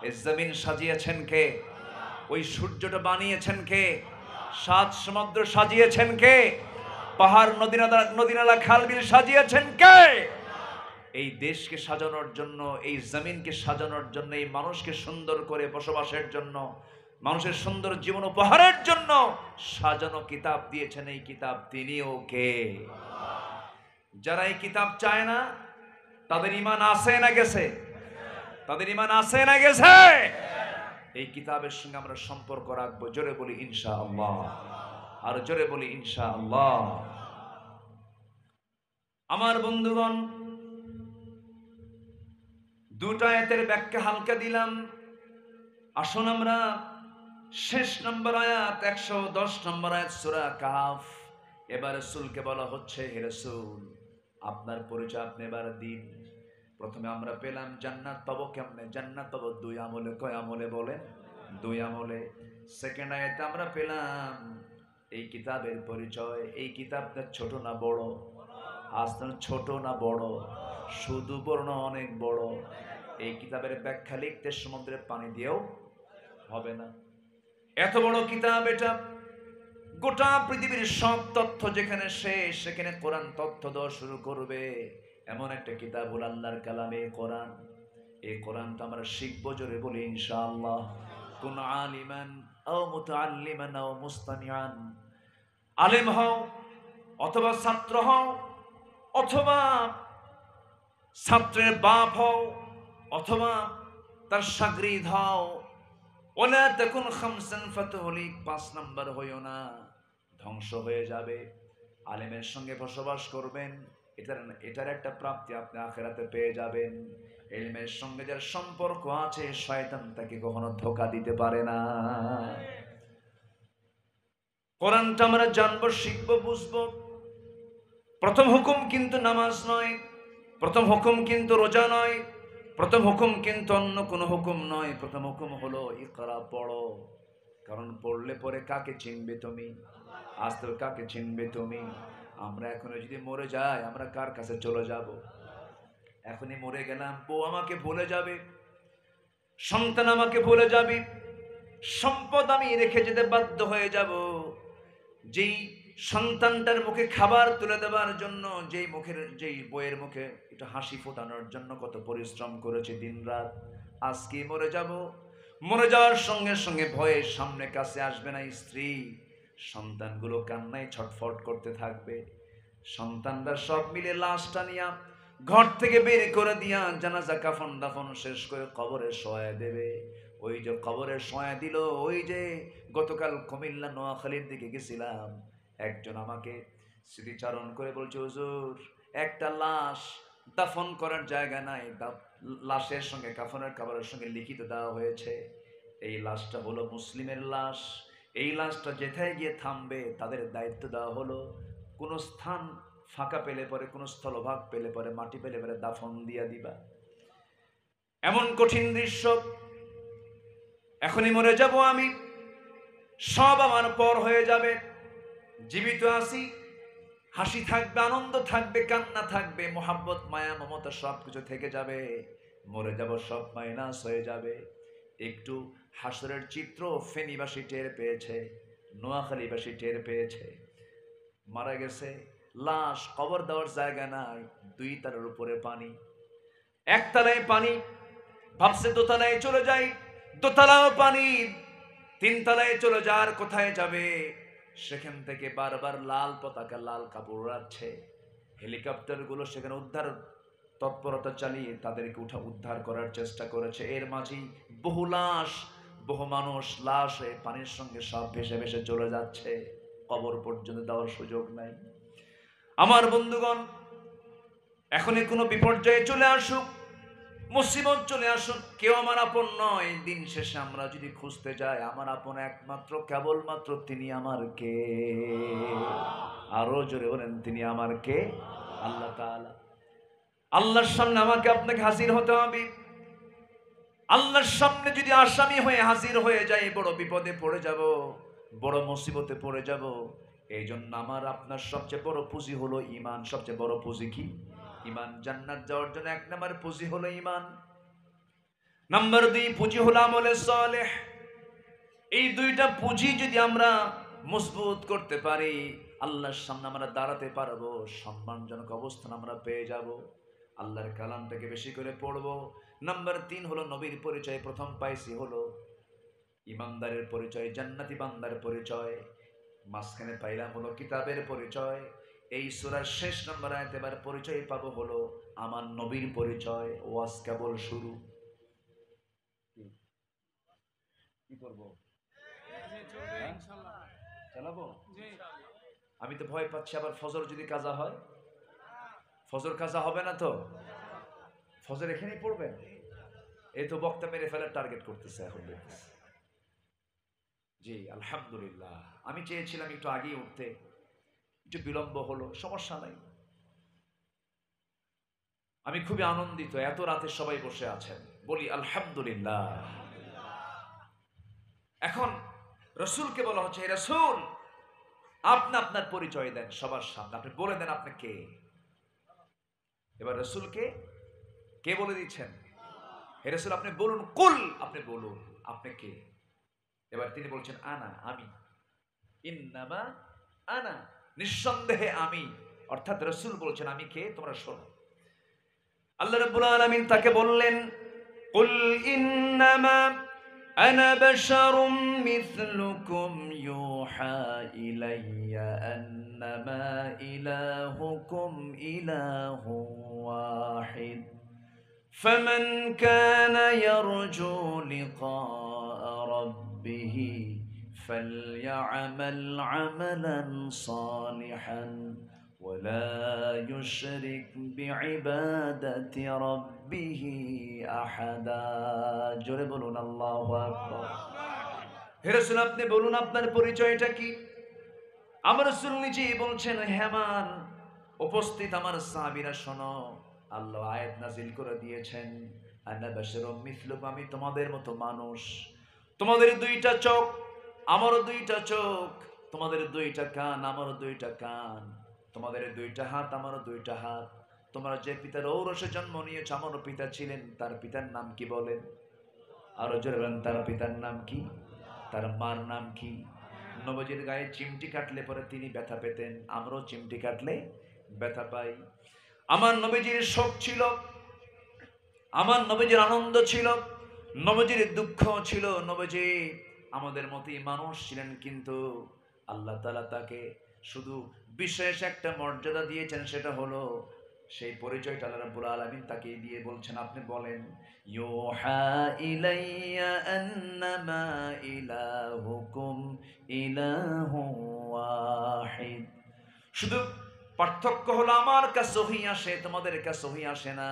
এ জমিন সাজিয়েছেন কে? ওই সূর্যটা বানিয়েছেন কে? সাত সমুদ্র সাজিয়েছেন কে? পাহাড়, নদী নালা, খাল বিল সাজিয়েছেন কে? এই দেশকে সাজানোর জন্য, এই জমিনকে সাজানোর জন্য, এই মানুষকে সুন্দর করে বসবাসের জন্য, মানুষের সুন্দর জীবন উপহারের জন্য সাজানো কিতাব দিয়েছেন। এই কিতাব তিনিও কে? যারা এই কিতাব চায় না, তাদের ঈমান আছে না গেছে? তাদের ঈমান আছে না গেছে? এই কিতাবের সঙ্গে আমরা সম্পর্ক রাখবো। জোরে বলি ইনশাআল্লাহ, আর জোরে বলি ইনশাআল্লাহ। আমার বন্ধুগণ, দুটা আয়াতের ব্যাখ্যা হালকা দিলাম। আসুন আমরা শেষ নম্বর আয়াত, 110 নম্বর আয়াত সূরা কাহফ। এবার রাসূলকে বলা হচ্ছে, হে রাসূল, আপনার পরিচয় আপনি এবার দিন। প্রথমে আমরা পেলাম জান্নাত পাবো কেমনে? জান্নাত পাবো দুই আমলে। কয় আমলে বলেন? দুই আমলে। সেকেন্ড আয়াতে আমরা পেলাম এই কিতাবের পরিচয়। এই কিতাবটা ছোট না বড়? আসলে ছোট না বড়? শুধু বড় না, অনেক বড়। এই কিতাবের ব্যাখ্যা লিখতে সমুদ্রের পানি দিয়েও হবে না। এত বড় কিতাব এটা। গোটা পৃথিবীর সব তথ্য যেখানে শেষ, সেখানে কোরআন তথ্য দেওয়া শুরু করবে। এমন একটা কিতাব হল আল্লাহর কালামে কোরআন। এই কোরআনটা আমরা শিখবো। জোরে বলি ইনশাআল্লাহ। কুন আলিমান আও মুতাআল্লিমান আও মুস্তামিআন। আলেম হও অথবা ছাত্র হও, অথবা ছাত্রের বাপ হও, অথবা তার শাগরিদ হও। ওলা তাকুন খামসান ফাতুহলিক, 5 নাম্বার হইও না, ধ্বংস হয়ে যাবে। আলেমের সঙ্গে বসবাস করবেন, এটার একটা প্রাপ্তি আপনি আখিরাতে পেয়ে যাবেন। ইলমের সঙ্গে যার সম্পর্ক আছে, শয়তান তাকে কখনো ধোঁকা দিতে পারে না। কোরআনটা আমরা জানবো, শিখবো, বুঝবো। প্রথম হুকুম কিন্তু নামাজ নয়, প্রথম হুকুম কিন্তু রোজা নয়, প্রথম হুকুম কিন্তু অন্য কোনো হুকুম নয়, প্রথম হুকুম হলো ইকরা, পড়ো। কারণ পড়লে পরে কাকে চিনবে তুমি? আজ তো কাকে চিনবে তুমি? আমরা এখনো যদি মরে যাই, আমরা কার কাছে চলে যাব? এখনই মরে গেলাম, বউ আমাকে ভুলে যাবে, সন্তান আমাকে ভুলে যাবে, সম্পদ আমি রেখে যেতে বাধ্য হয়ে যাব। যেই সন্তানটার মুখে খাবার তুলে দেওয়ার জন্য, যেই বইয়ের মুখে এটা হাসি ফোটানোর জন্য কত পরিশ্রম করেছে দিন রাত, আজকে মরে যাব। মরে যাওয়ার সঙ্গে সঙ্গে ভয়ে সামনে কাছে আসবে না স্ত্রী, সন্তানগুলো কান্নায় ছটফট করতে থাকবে। সন্তানরা সব মিলে লাশটা নিয়া ঘর থেকে বের করে দিয়া জানাজা কাফন দাফন শেষ করে কবরে শোয়া দেবে। ওই যে কবরে শোয়া দিল, ওই যে গতকাল কুমিল্লা নোয়াখালীর দিকে গেছিলাম, একজন আমাকে স্মৃতিচারণ করে বলছে, হুজুর একটা লাশ দাফন করার জায়গা নাই, লাশের সঙ্গে কাফনের কাপড়ের সঙ্গে লিখিত দেওয়া হয়েছে এই লাশটা হলো মুসলিমের লাশ, এই লাশটা যেথায় গিয়ে থামবে তাদের দায়িত্ব দেওয়া হলো কোন স্থান ফাঁকা পেলে পরে, কোন স্থলভাগ পেলে পরে, মাটি পেলে পরে দাফন দিয়া দিবা। এমন কঠিন দৃশ্য। এখনই মরে যাব আমি, সব আমার পর হয়ে যাবে। জীবিত আছি, হাসি থাকবে, আনন্দ থাকবে, কান্না থাকবে, মোহাব্বত, মায়া, মমতা সবকিছু থেকে যাবে। মরে যাব, সব মাইনাস হয়ে যাবে। একটু হাসরের চিত্র ফেনীবাসী টের পেয়েছে, নোয়াখালীবাসী টের পেয়েছে। মারা গেছে, লাশ, কবর দেওয়ার জায়গা নাই, 2 তলার উপরে পানি, 1 তলায় পানি, ভাবছে দোতলায় চলে যাই, দোতলাও পানি, 3 তলায় চলে যাওয়ার, কোথায় যাবে? সেখান থেকে বারবার লাল পতাকা, লাল কাপড় উড়াচ্ছে, হেলিকপ্টার গুলো সেখানে উদ্ধার তৎপরতা চালিয়ে তাদেরকে উদ্ধার করার চেষ্টা করেছে। এর মাঝেই বহু লাশ, বহু মানুষ লাশ হয়ে পানির সঙ্গে সব ভেসে ভেসে চলে যাচ্ছে, কবর পর্যন্ত দেওয়ার সুযোগ নাই। আমার বন্ধুগণ, এখনই কোনো বিপর্যয়ে চলে আসুক, মুসিবত চলে আসুক, কেউ আমার আপন নয়। দিন শেষে আমরা যদি খুঁজতে যাই, আমার আপন একমাত্র কেবলমাত্র তিনি আমার কে? আরো জোরে বলেন, তিনি আমার কে? আল্লাহ তাআলা। আল্লাহর সামনে আমাকে আপনাকে হাজির হতে হবে। আল্লাহর সামনে যদি আসামি হয়ে হাজির হয়ে যাই, বড় বিপদে পড়ে যাব, বড় মুসিবতে পড়ে যাব। এই জন্য আমার আপনার সবচেয়ে বড় পুঁজি হলো ঈমান। সবচেয়ে বড় পুঁজি কি? ঈমান। জান্নাত যাওয়ার জন্য 1 নম্বর পুঁজি হলো ঈমান, নাম্বার 2 পুঁজি হলো আমলে সালেহ। এই 2টা পুঁজি যদি আমরা মজবুত করতে পারি, আল্লাহর সামনে আমরা দাঁড়াতে পারবো, সম্মানজনক অবস্থান আমরা পেয়ে যাব। আল্লাহর কালামটাকে বেশি করে পড়বো। নাম্বার 3 হলো নবীর পরিচয়। প্রথম পাইছি হলো ইমানদারের পরিচয়, জান্নাতি বান্দার পরিচয়। মাঝখানে পাইলাম হলো কিতাবের পরিচয়। এই সূরার শেষ নম্বর আয়াতে এবার পরিচয় পাবো হলো আমার নবীর পরিচয়। ওয়াজ কেবল শুরু। কি করব? চালাবো? আমি তো ভয় পাচ্ছি, আবার ফজর যদি কাজা হয়। ফজর কাজা হবে না তো? ফজর এখানেই পড়বেন? এই তো বক্তা মেরে ফেলার টার্গেট করতেছে এখন দেখতেছে। জি আলহামদুলিল্লাহ। আমি চেয়েছিলাম একটু আগেই উঠতে, একটু বিলম্ব হলো, সমস্যা নাই। আমি খুবই আনন্দিত, এত রাতে সবাই বসে আছেন, বলি আলহামদুলিল্লাহ। এখন রসুলকে বলা হচ্ছে, হে রসুল, আপনি আপনার পরিচয় দেন সবার সামনে, আপনি বলে দেন আপনি কে। এবার রসুলকে কে বলে দিচ্ছেন? হে রসুল আপনি বলুন, কুল, আপনি বলুন আপনি কে। এবার তিনি বলছেন আনা, আমি। ইন্নামা আনা, নিঃসন্দেহে আমি। অর্থাৎ রসুল বলছেন আমি কে, তোমরা শোনো। আল্লাহ রাব্বুল আলামিন তাকে বললেন, কুল ইন্নামা আনা বাশারুম মিথলুকুম ইউহা ইলাইয়া আন্নামা ইলাহুকুম ইলাহুন ওয়াহিদ ফামান কানা ইয়ারজু লিকাআ রাব্বিহি ফালইআমাল আমালান সালিহান ولا يشرك بعبادة ربه أحدا। জোরে বলুন আল্লাহু আকবার। হে রাসূল আপনি বলুন আপনার পরিচয়টা কি। আমার রাসূল নিজেই বলছেন, হেমান উপস্থিত আমার সাহাবীরা শোনো, আল্লাহ আয়াত নাযিল করে দিয়েছেন, আনা বাশারুম মিসলুকুম, আমি তোমাদের মতো মানুষ। তোমাদের দুইটা চোখ, আমারও দুইটা চোখ। তোমাদের দুইটা কান, আমারও দুইটা কান। তোমাদের দুইটা হাত, আমারও দুইটা হাত। তোমরা যে পিতার ঔরসে জন্ম নিয়েছ, আমারও পিতা ছিলেন। তার পিতার নাম কি বলেন? আরো জোরে বলেন, তার পিতার নাম কি? তার মার নাম কি? নবীজির গায়ে চিমটি কাটলে পরে তিনি ব্যথা পেতেন, আমরাও চিমটি কাটলে ব্যথা পাই। আমার নবীজির শোক ছিল, আমার নবীজির আনন্দ ছিল, নবীজির দুঃখ ছিল। নবীজি আমাদের মতোই মানুষ ছিলেন, কিন্তু আল্লাহ তাআলা তাকে শুধু বিশেষ একটা মর্যাদা দিয়েছেন, সেটা হলো সেই পরিচয়টা আল্লাহ রাব্বুল আলামিন তাকে দিয়ে বলছেন। আপনি বলেন, ইউহা ইলাইয়া আন্নামা ইলাহুকুম ইলাহুন ওয়াহিদ। শুধু পার্থক্য হলো আমার কাছে ওহী আসে, তোমাদের কাছে ওহী আসে না।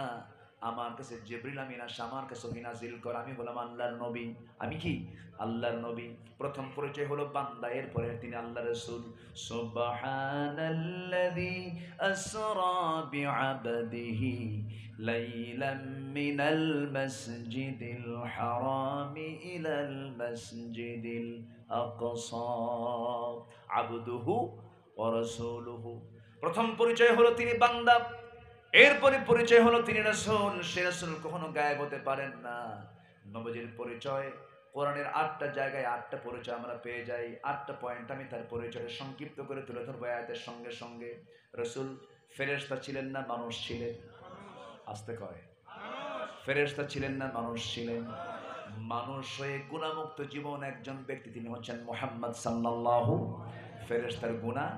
আমার কাছে জিবরিল আমিন আসে, আমার কাছে ওহী নাজিল করে। আমি হলাম আল্লাহর নবী। আমি কি? আল্লাহর নবী। প্রথম পরিচয় হলো বান্দা, এরপরে তিনি আল্লাহর রাসূল। সুবহানাল্লাযী আসরা বিআবদিহি লাইলাম মিনাল মাসজিদিল হারামি ইলাল মাসজিদিল আকসা আবদুহু ওয়া রাসূলুহু। প্রথম পরিচয় হলো তিনি বান্দা, এরপরে পরিচয় হলো তিনি রাসূল। সে রাসূল কখনো গায়েব হতে পারেন না। নবীজির পরিচয় কোরআনের ৮টা জায়গায় ৮টা পরিচয় আমরা পেয়ে যাই। ৮টা পয়েন্ট আমি তার পরিচয় সংক্ষিপ্ত করে তুলে ধরবো আয়াতের সঙ্গে সঙ্গে। রাসূল ফেরেশতা ছিলেন না মানুষ ছিলেন? আসতে কয়, ফেরেশতা ছিলেন না মানুষ ছিলেন? মানুষ হয়ে গুনাহমুক্ত জীবন একজন ব্যক্তি, তিনি হচ্ছেন মুহাম্মদ সাল্লাল্লাহু। ফেরেশতার গুনাহ,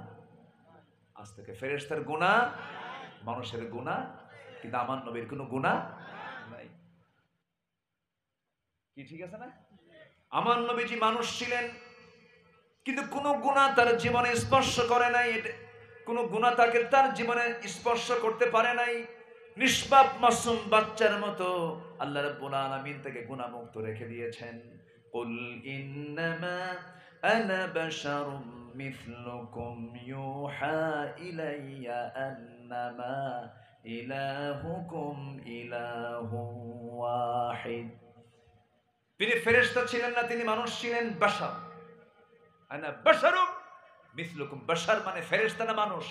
আজ থেকে ফেরেশতার গুনাহ, মানুষের গুনাহ, কিন্তু আমার নবীর কোনো গুনাহ নাই। কি ঠিক আছে না? আমার নবীজি মানুষ ছিলেন, কিন্তু কোনো গুনাহ তার জীবনে স্পর্শ করে নাই। কোনো গুনাহ তাকে তার জীবনে স্পর্শ করতে পারে নাই। নিষ্পাপ মাসুম বাচ্চার মতো আল্লাহ রাব্বুল আলামিন তাকে গুনাহমুক্ত রেখে দিয়েছেন। কুল ইন্নামা আনা বাশারুম মিথলুকুম ইউহা ইলাইয়া আন্নামা ইলাহুকুম ইলাহুন ওয়াহিদ। তিনি ফেরেশতা ছিলেন না, তিনি মানুষ ছিলেন। বাশার, আনা বাশারুম মিথলুকুম। বাশার মানে ফেরেশতা না মানুষ?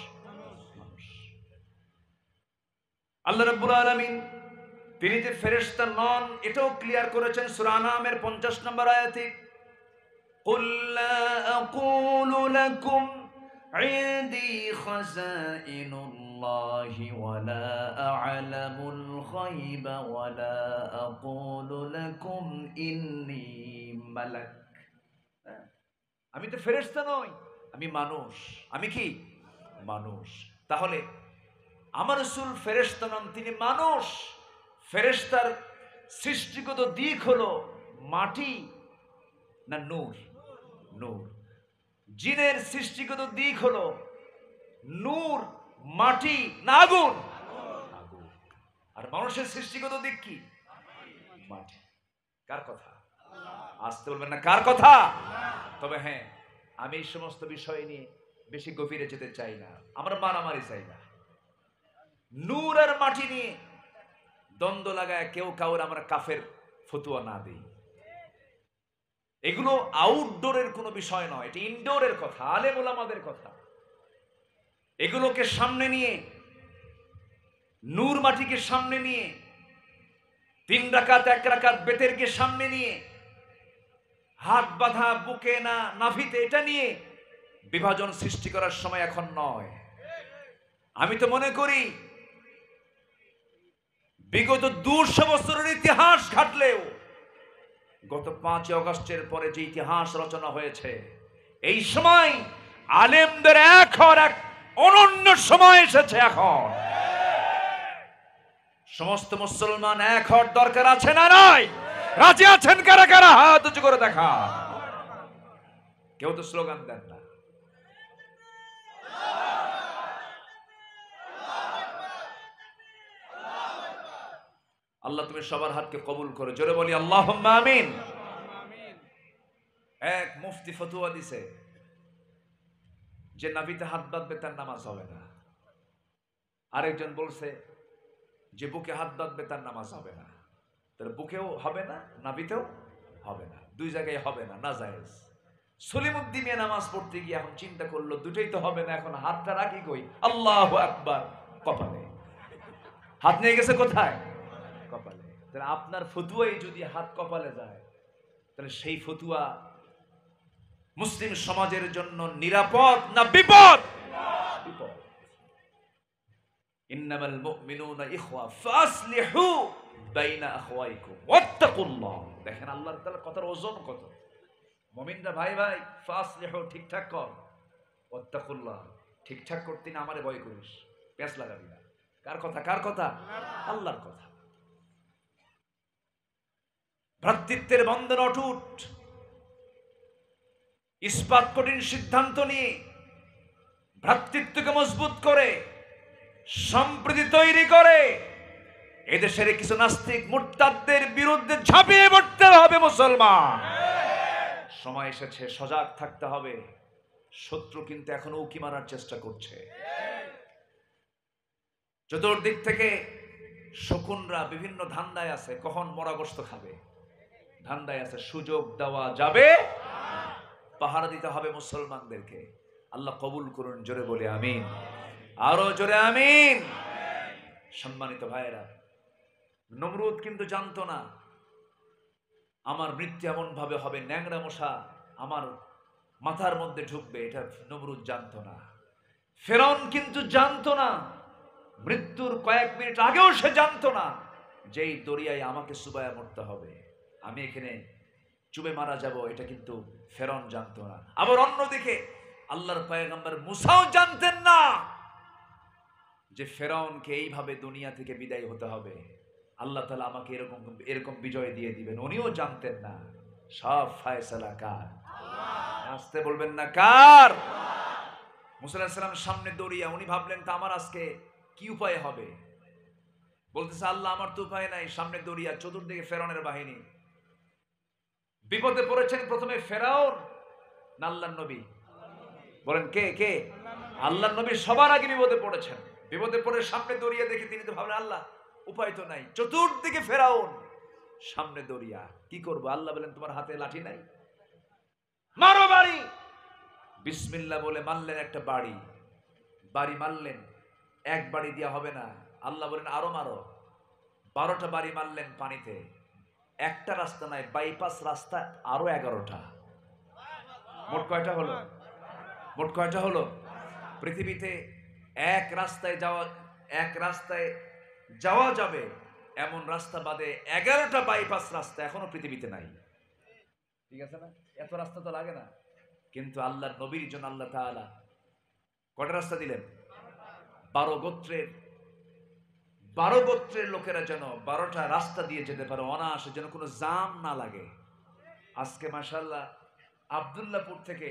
মানুষ। আল্লাহ রাব্বুল আলামিন তিনি যে ফেরেশতা নন এটাও ক্লিয়ার করেছেন সূরা আনামের 50 নম্বর আয়াতে। কুল লা আকুলু লাকুম ইনদি খাযাইনুল্লাহি ওয়া লা আ'লামুল গায়বা ওয়া লা আকুলু লাকুম ইন্নী মালাক। আমি তো ফেরেশতা নই, আমি মানুষ। আমি কি? মানুষ। তাহলে আমার রাসূল ফেরেশতা নন, তিনি মানুষ। ফেরেশতার সৃষ্টিগত দিক হলো মাটি না নূর? নূর। জিনের সৃষ্টিগত দিক হলো নূর, মাটি না আগুন? আগুন। আর মানুষের সৃষ্টিগত দিক কি? মাটি। কার কথা? আসতে বলবেন না, কার কথা? তবে হ্যাঁ, আমি এই সমস্ত বিষয় নিয়ে বেশি গভীরে যেতে চাই না, আমরা মারামারি চাই না। নূর আর মাটি নিয়ে দ্বন্দ্ব লাগায় কেউ কাউর আমরা কাফের ফতুয়া না দেই। এগুলো আউটডোরের কোনো বিষয় নয়, এটা ইনডোরের কথা, আলেম ওলামাদের কথা। এগুলোকে সামনে নিয়ে, নূর মাটিকে সামনে নিয়ে, 3 রাকাত 1 রাকাত বেতেরকে সামনে নিয়ে, হাত বাঁধা বুকে না নাভিতে, এটা নিয়ে বিভাজন সৃষ্টি করার সময় এখন নয়। আমি তো মনে করি বিগত 200 বছরের ইতিহাস ঘাটলেও গত 5 আগস্টের পরে যে ইতিহাস রচনা হয়েছে, এই সময় আলেমদের এক হওয়ার এক অনন্য সময় এসেছে। এখন সমস্ত মুসলমান এক হওয়ার দরকার আছে না নাই? রাজি আছেন কারা কারা? হাত উঁচু করে দেখা। কেউ তো স্লোগান দেন না। আল্লাহ তুমি সবার হাতকে কবুল করো, জোরে বলি আল্লাহুম্মা আমিন। এক মুফতি ফতোয়া দিছে যে নাভিতে হাত বাঁধবে তার নামাজ হবে না। আরেকজন বলছে যে বুকে হাত বাঁধবে তার নামাজ হবে না। তাহলে বুকেও হবে না, নাভিতেও হবে না, দুই জায়গায় হবে না, নাজায়েজ। সলিমুদ্দিন মিয়া নামাজ পড়তে গিয়ে এখন চিন্তা করলো দুটোই তো হবে না, এখন হাতটা রাখি কই? আল্লাহু আকবার, কপালে হাত নিয়ে গেছে। কোথায়? কপালে। তাহলে আপনার ফতুয়াই যদি হাত কপালে যায়, তাহলে সেই ফতুয়া মুসলিম সমাজের জন্য নিরাপদ না বিপদ? বিপদ। ইন্নামাল মুমিনুনা ইখওয়া ফাসলিহু বাইনা আখওয়াইকুম ওয়াত্তাকুল্লাহ। দেখেন আল্লাহ তাআলার কথার ওজন কত। মুমিনরা ভাই ভাই, ফাসলিহু ঠিকঠাক কর, ওয়াত্তাকুল্লাহ ঠিকঠাক করতে না আমারে ভয় করিস, পেঁচ লাগাবি না। কার কথা? কার কথা? আল্লাহর কথা। ভ্রাতৃত্বের বন্ধন অটুট, ইস্পাত কঠিন সিদ্ধান্ত নিয়ে ভ্রাতৃত্বকে মজবুত করে সম্প্রীতি তৈরি করে এদেশের কিছু নাস্তিক মুরতাদদের বিরুদ্ধে ঝাঁপিয়ে পড়তে হবে মুসলমান। সময় এসেছে, সজাগ থাকতে হবে। শত্রু কিন্তু এখনো উকি মারার চেষ্টা করছে। চতুর্দিক থেকে শকুনরা বিভিন্ন ধান্দায় আছে, কখন মরা গোশত খাবে ধান্দায় আছে। সুযোগ দেওয়া যাবে, পাহারা দিতে হবে মুসলমানদেরকে। আল্লাহ কবুল করুন, জোরে বলে আমিন, আরো জোরে আমিন। সম্মানিত ভাইয়েরা, নমরুদ কিন্তু জানতো না আমার মৃত্যু এমন ভাবে হবে, ন্যাংরা মশা আমার মাথার মধ্যে ঢুকবে, এটা নমরুদ জানতো না। ফেরাউন কিন্তু জানতো না, মৃত্যুর কয়েক মিনিট আগেও সে জানতো না যে এই দরিয়ায় আমাকে চুবায়া মরতে হবে, আমি এখানে চুবে মারা যাব, এটা কিন্তু ফেরাউন জানতো না। আবার অন্যদিকে আল্লাহর পয়গম্বর মুসাও জানতেন না যে ফেরাউনকে এইভাবে দুনিয়া থেকে বিদায় হতে হবে, আল্লাহ তাআলা আমাকে এরকম এরকম বিজয় দিয়ে দিবেন, উনিও জানতেন না। সব ফয়সালা কার? আসতে বলবেন না কার? মুসা আলাইহিস সালাম সামনে দরিয়া, উনি ভাবলেন তা আমার আজকে কি উপায় হবে, বলতেছে আল্লাহ আমার তো উপায় নাই, সামনে দরিয়া, চতুর্দিকে ফেরাউনের বাহিনী। বিপদে পড়েছেন প্রথমে ফেরাউন না আল্লাহর নবী? বলেন কে কে? আল্লাহর নবী সবার আগে বিপদে পড়েছেন। বিপদে পড়ে সামনে দরিয়া দেখে তিনি তো ভাবলেন আল্লাহ উপায় তো নাই, চতুর্দিকে ফেরাউন, সামনে দরিয়া, কি করব? আল্লাহ বলেন তোমার হাতে লাঠি নাই, মারো বাড়ি। বিসমিল্লাহ বলে মারলেন একটা বাড়ি, বাড়ি মারলেন, এক বাড়ি দিয়া হবে না, আল্লাহ বলেন আরো মারো। 12টা বাড়ি মারলেন পানিতে, একটা রাস্তা নাই, বাইপাস রাস্তা আরো 11টা। মোট কয়টা হলো? মোট কয়টা হলো? পৃথিবীতে এক রাস্তায় যাওয়া যাবে এমন রাস্তা বাদে 11টা বাইপাস রাস্তা এখনো পৃথিবীতে নাই। ঠিক আছে না? এত রাস্তা তো লাগে না, কিন্তু আল্লাহর নবীর জন্য আল্লাহ তাআলা কয়টা রাস্তা দিলেন? 12 গোত্রের লোকেরা যেন 12টা রাস্তা দিয়ে যেতে পারে অনায়াসে, যেন কোনো জাম না লাগে। আজকে মাশাআল্লাহ আব্দুল্লাহপুর থেকে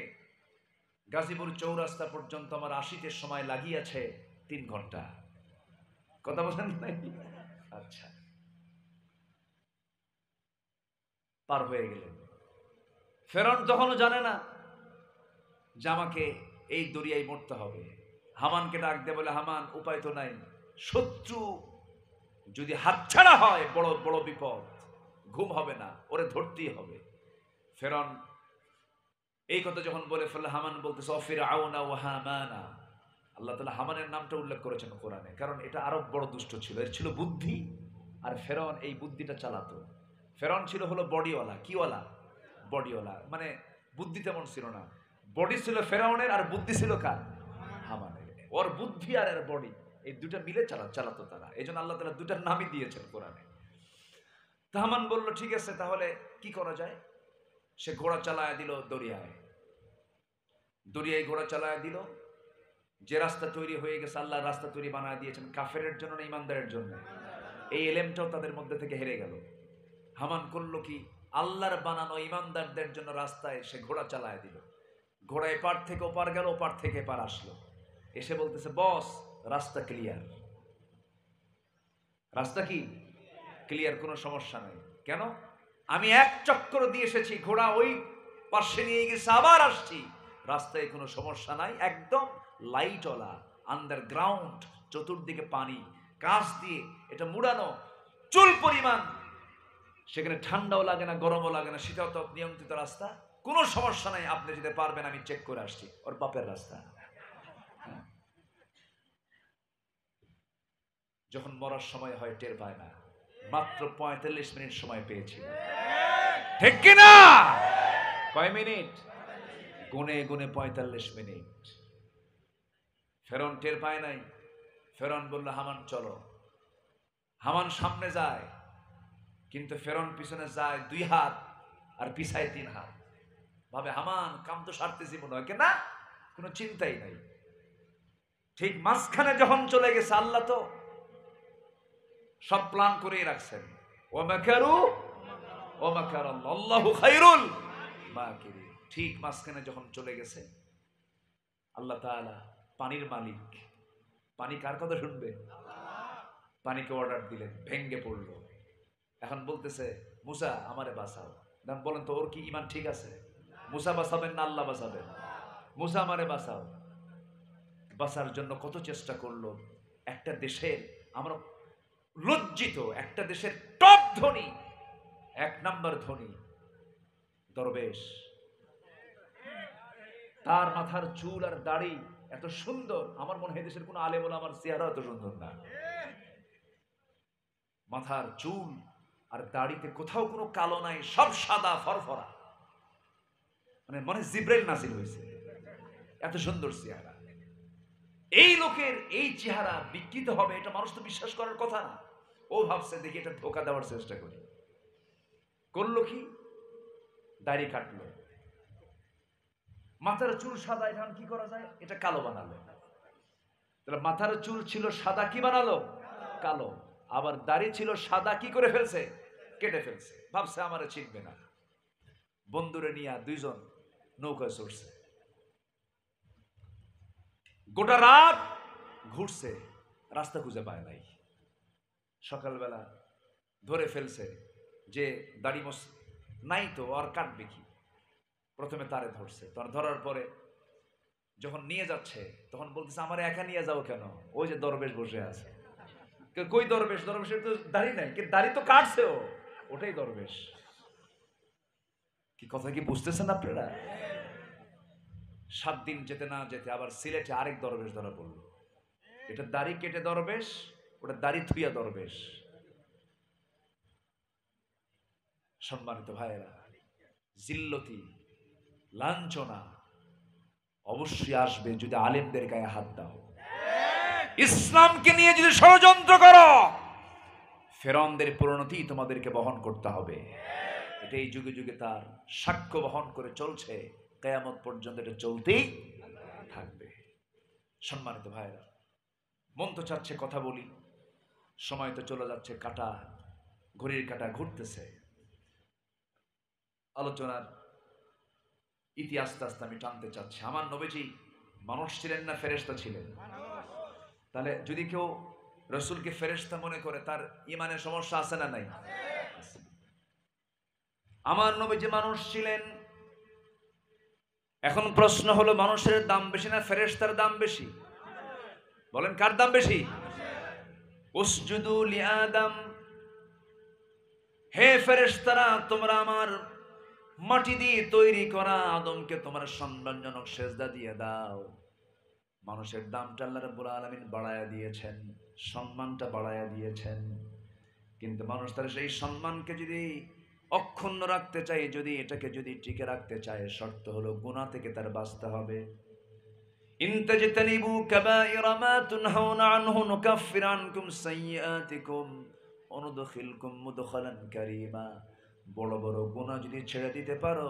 গাজীপুর চৌরাস্তা পর্যন্ত আমার 80তে সময় লাগিয়েছে 3 ঘন্টা। কথা বলেন নাই? আচ্ছা, পার হয়ে গেলেন। ফেরাউন তখনও জানে না যে আমাকে এই দরিয়ায় মরতে হবে। হামানকে ডাক দিয়ে বলে হামান উপায় তো নাই, শত্রু যদি হাতছাড়া হয় বড় বড় বিপদ, ঘুম হবে না, ওরে ধরতেই হবে। ফেরাউন এই কথা যখন বলে ফেললে হামান বলতেছে ফিরআউনা ওয়া হামানা। আল্লাহ তাআলা হামানের নামটা উল্লেখ করেছেন কোরআনে, কারণ এটা আরো বড় দুষ্ট ছিল, এর ছিল বুদ্ধি, আর ফেরাউন এই বুদ্ধিটা চালাতো। ফেরাউন ছিল হলো বডিওয়ালা। কিওয়ালা? বডিওয়ালা, মানে বুদ্ধি তেমন ছিল না। বডি ছিল ফেরাউনের আর বুদ্ধি ছিল কার? হামানের। ওর বুদ্ধি আর এর বডি এই দুটা মিলে চালাতো তারা। এই জন্য আল্লাহ তাআলা দুটার নামই দিয়েছেন কোরআনে। হামান বলল ঠিক আছে, তাহলে কি করা যায়? সে ঘোড়া চালায় দিল দরিয়ায়, দরিয়ায় ঘোড়া চালায় দিল। যে রাস্তা তৈরি হয়ে গেছে, আল্লাহ রাস্তা তৈরি বানায় দিয়েছেন কাফেরের জন্য না ইমানদারের জন্য? এই এলেমটাও তাদের মধ্যে থেকে হেরে গেল। হামান করলো কি, আল্লাহর বানানো ইমানদারদের জন্য রাস্তায় সে ঘোড়া চালায় দিল। ঘোড়া এপার থেকে ওপার গেল, ওপার থেকে এপার আসলো, এসে বলতেছে বস রাস্তা ক্লিয়ার। রাস্তা কি ক্লিয়ার, কোনো সমস্যা নেই। কেন? আমি এক চক্কর দিয়ে এসেছি, ঘোড়া ওই পাশে নিয়ে গেছে, আবার আসছি, রাস্তায় কোনো সমস্যা নাই, একদম লাইটওয়ালা, আন্ডারগ্রাউন্ড, চতুর্দিকে পানি, কাঁচ দিয়ে এটা মুড়ানো, চুল পরিমাণ সেখানে ঠান্ডাও লাগে না, গরমও লাগে না, সেটাও তো নিয়ন্ত্রিত রাস্তা, কোনো সমস্যা নাই, আপনি যেতে পারবেন, আমি চেক করে আসছি, ওর বাপের রাস্তা। যখন মরার সময় হয় টের পায় না, মাত্র ৪৫ মিনিট সময় পেয়েছিল, ঠিক কিনা? কয় মিনিট? গুনে গুনে ৪৫ মিনিট। ফেরন টের পায় নাই। ফেরন বলল, হামান চলো। হামান সামনে যায়, কিন্তু ফেরন পিছনে যায় 2 হাত আর পিছায় 3 হাত। ভাবে হামান কাম তো সারতেছি মনে হয়, না, কোনো চিন্তাই নাই। ঠিক মাঝখানে যখন চলে গেছে, আল্লাহ তো সব প্ল্যান করেই রাখছেন। ওয়ামাকারু ওয়ামাকারাল্লাহ আল্লাহু খায়রুল মাকিরিন। ঠিক মাঝখানে যখন চলে গেছে, আল্লাহ তাআলা পানির মালিক, পানি কার কথা শুনবে? পানিকে অর্ডার দিলেন, ভেঙ্গে পড়লো। এখন বলতেছে, মুসা আমারে বাঁচাও। বলেন তো, ওর কি ঈমান ঠিক আছে? মুসা বাঁচাবেন না আল্লাহ বাঁচাবেন? মুসা আমারে বাঁচাও। বাঁচার জন্য কত চেষ্টা করলো। একটা দেশের, আমরা লজ্জিত, একটা দেশের টপ ধনী, 1 নাম্বার ধনী দরবেশ, তার মাথার চুল আর দাড়ি এত সুন্দর, আমার মনে হয় দেশের কোন আলেম ওলামার চেহারা এত সুন্দর না। মাথার চুল আর দাড়িতে কোথাও কোনো কালো নাই, সব সাদা ফরফরা, মানে মনে জিব্রাইল নাজিল হয়েছে, এত সুন্দর চেহারা। এই লোকের এই চেহারা বিকৃত হবে, এটা মানুষ তো বিশ্বাস করার কথা না। ও ভাবছে দেখি এটা ধোকা দেওয়ার চেষ্টা করি। করলো কি? দাড়ি কাটলো, মাথার চুল সাদা, এখন কি করা যায়, এটা কালো বানালো। তাহলে মাথার চুল ছিল সাদা, কি বানালো? কালো। আবার দাড়ি ছিল সাদা, কি করে ফেলছে? কেটে ফেলছে। ভাবছে আমারে চিনবে না। বন্ধুরে নিয়ে 2 জন নৌকায় চড়ছে, গোটা রাত ঘুরছে, রাস্তা খুঁজে পায় নাই। সকালবেলা ধরে ফেলছে যে দাড়ি মোছ নাই তো, আর কাটবে কি? প্রথমে তারে ধরছে, তার ধরার পরে যখন নিয়ে যাচ্ছে, তখন বলতেছে আমার একা নিয়ে যাও কেন? ওই যে দরবেশ বসে আছে। কই দরবেশ? দরবেশের তো দাড়ি নাই, কিন্তু দাড়ি তো কাটছে ও, ওটাই দরবেশ। কি কথা কি বুঝতেছেন আপনারা? 7 দিন যেতে না যেতে আবার সিলেটে আরেক দরবেশ ধরা পড়লো। এটা দাড়ি কেটে দরবেশ, ওটা দাড়ি থুইয়া দরবেশ। সম্মানিত ভাইয়েরা, জিল্লতি, লাঞ্ছনা অবশ্যই আসবে যদি আলেমদের গায়ে হাত দাও। ইসলামকে নিয়ে যদি ষড়যন্ত্র করো, ফেরাউনদের পরিণতি তোমাদেরকে বহন করতে হবে। এটাই যুগে যুগে তার সাক্ষ্য বহন করে চলছে, কিয়ামত পর্যন্ত এটা চলতেই থাকবে। সম্মানিত ভাইরা, মন তো চাচ্ছে কথা বলি, সময় তো চলে যাচ্ছে, কাটা, ঘড়ির কাটা ঘুরতেছে। আলোচনার ইতি আস্তে আস্তে আমি টানতে চাচ্ছি। আমার নবীজি মানুষ ছিলেন না ফেরেশতা ছিলেন? তাহলে যদি কেউ রসুলকে ফেরেশতা মনে করে, তার ইমানের সমস্যা আছে না নাই? আমার নবীজি মানুষ ছিলেন। এখন প্রশ্ন হলো, মানুষের দাম বেশি না ফেরেশতার দাম বেশি? বলেন কার দাম বেশি? উসজুদু লিআদম, হে ফেরেশতারা, তোমরা আমার মাটি দিয়ে তৈরি করা আদমকে তোমার সম্মানজনক সেজদা দিয়ে দাও। মানুষের দামটা আল্লাহ রাব্বুল আলামিন বাড়ায়া দিয়েছেন, সম্মানটা বাড়ায়া দিয়েছেন, কিন্তু মানুষ তার সেই সম্মানকে যদি অক্ষুণ্ণ রাখতে চায়, যদি এটাকে যদি টিকে রাখতে চায়, শর্ত হলো গুনাহ থেকে তার বাঁচতে হবে। ইন তাজতানিবু কাবাইরা মা তুনহাউনা আনহু নুকাফির আনকুম সাইয়্যাতিকুম ওয়া নুদখিলকুম মুদখালান কারীমা। বড় বড় গুনাহ যদি ছেড়ে দিতে পারো,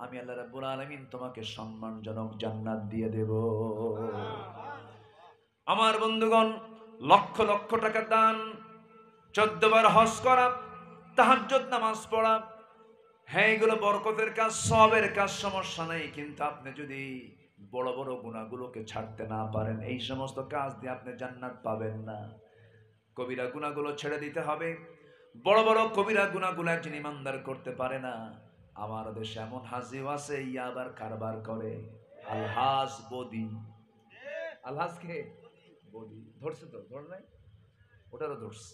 আমি আল্লাহ রাব্বুল আলামিন তোমাকে সম্মানজনক জান্নাত দিয়ে দেব। আমার বন্ধুগণ, লক্ষ লক্ষ টাকা দান, 14 বার হজ করা, তাহাজ্জুদ নামাজ পড়া, হ্যাঁ এগুলো বরকতের কাজ, সওয়াবের কাজ, সমস্যা নেই। কিন্তু আপনি যদি বড় বড় গুনাহগুলোকে ছাড়তে না পারেন, এই সমস্ত কাজ দিয়ে আপনি জান্নাত পাবেন না। কবিরা গুনাহগুলো ছেড়ে দিতে হবে। বড় বড় কবিরা গুনাহগুলো একজন ইমানদার করতে পারে না। আমার দেশে এমন হাজিও আছে, ইয়াবার কারবার করে, আলহাজ বদি। আলহাজ কে? বদি। ধরছে তো? ধর নাই? ওটারও ধরছে।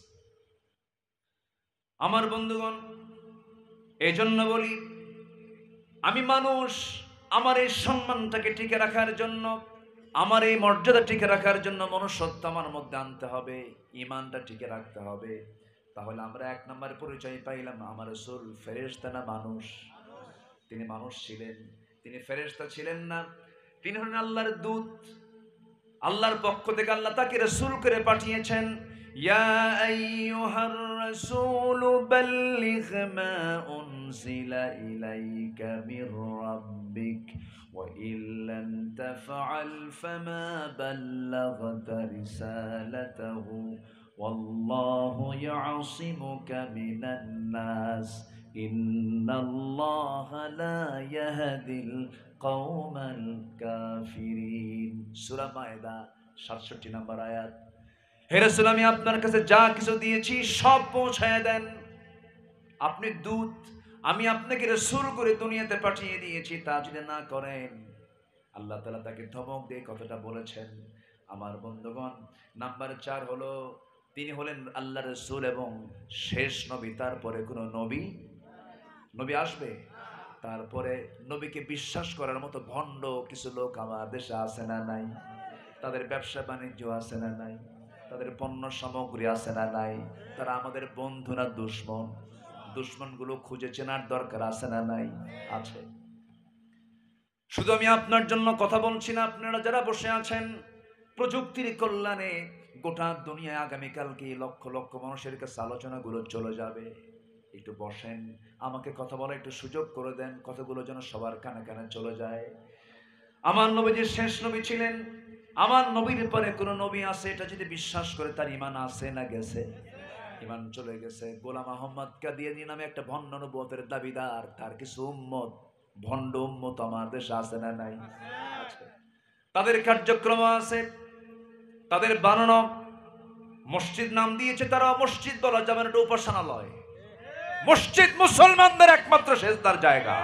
আমার বন্ধুগণ, এই জন্য বলি, আমি মানুষ, আমার এই সম্মানটাকে টিকে রাখার জন্য, আমার এই মর্যাদা টিকে রাখার জন্য মনুষ্যত্ব আমার মধ্যে আনতে হবে, ইমানটা টিকে রাখতে হবে। তাহলে আমরা এক নম্বর পরিচয় পাইলাম, আমার রাসূল ফেরেশতা না মানুষ? তিনি মানুষ ছিলেন, তিনি ফেরেশতা ছিলেন না। তিনি হলেন আল্লাহর দূত। আল্লাহর পক্ষ থেকে আল্লাহ তাকে রাসূল করে পাঠিয়েছেন। ইয়া আইয়ুহার রাসূলু বাল্লিগ মা উনজিলা ইলাইকা মির রাব্বিক ওয়া ইল্লাম তাফআল ফামা বাল্লাগতা রিসালাতাহু ওয়াল্লাহু ইয়াসিমুকা মিনান নাস ইন্নাল্লাহা লা ইয়াহদিল কওমাল কাফিরিন। সূরা মায়দা ৬৭ নম্বর আয়াত। হে রাসূল, আমি আপনার কাছে যা কিছু দিয়েছি সব পৌঁছায় দেন। আপনি দূত, আমি আপনাকে রাসূল করে দুনিয়াতে পাঠিয়ে দিয়েছি, তা যদি না করেন, আল্লাহ তাআলা তাকে ধমক দিয়ে কথাটা বলেছেন। আমার বন্ধুগণ, নাম্বার ৪ হলো, তিনি হলেন আল্লাহর রাসূল এবং শেষ নবী। তারপরে কোনো নবী আসবে? তারপরে নবীকে বিশ্বাস করার মতো ভণ্ড কিছু লোক আমার দেশে আছে না নাই? তাদের ব্যবসা বাণিজ্য আছে না নাই? তাদের পণ্য সামগ্রী আছে না নাই? তারা আমাদের বন্ধু না দুশ্মন? দুশ্মনগুলো খুঁজে চেনার দরকার আছে না নাই? আছে। শুধু আমি আপনার জন্য কথা বলছি না, আপনারা যারা বসে আছেন প্রযুক্তির কল্যাণে গোটা দুনিয়ায় আগামীকালকে লক্ষ লক্ষ মানুষের কাছে আলোচনাগুলো চলে যাবে। একটু বসেন, আমাকে কথা বলার একটু সুযোগ করে দেন, কথাগুলো যেন সবার কানে কানে চলে যায়। আমার নবী যে শেষ নবী ছিলেন, আমার নবীর পরে কোন নবী আছে এটা যদি বিশ্বাস করে, তার ঈমান আছে না গেছে? ঈমান চলে গেছে। গোলাম আহমদ কাদিয়ানী নামে একটা ভণ্ড নবুয়তের দাবিদার, তার কিছু উম্মত, ভণ্ড উম্মত আমার দেশে আছে না নাই? আছে। তাদের কার্যক্রম আছে, তাদের বানানো মসজিদ নাম দিয়েছে, তারা মসজিদ বলা যাবে না, এটা উপাসনালয়। মসজিদ মুসলমানদের একমাত্র সেজদার জায়গা।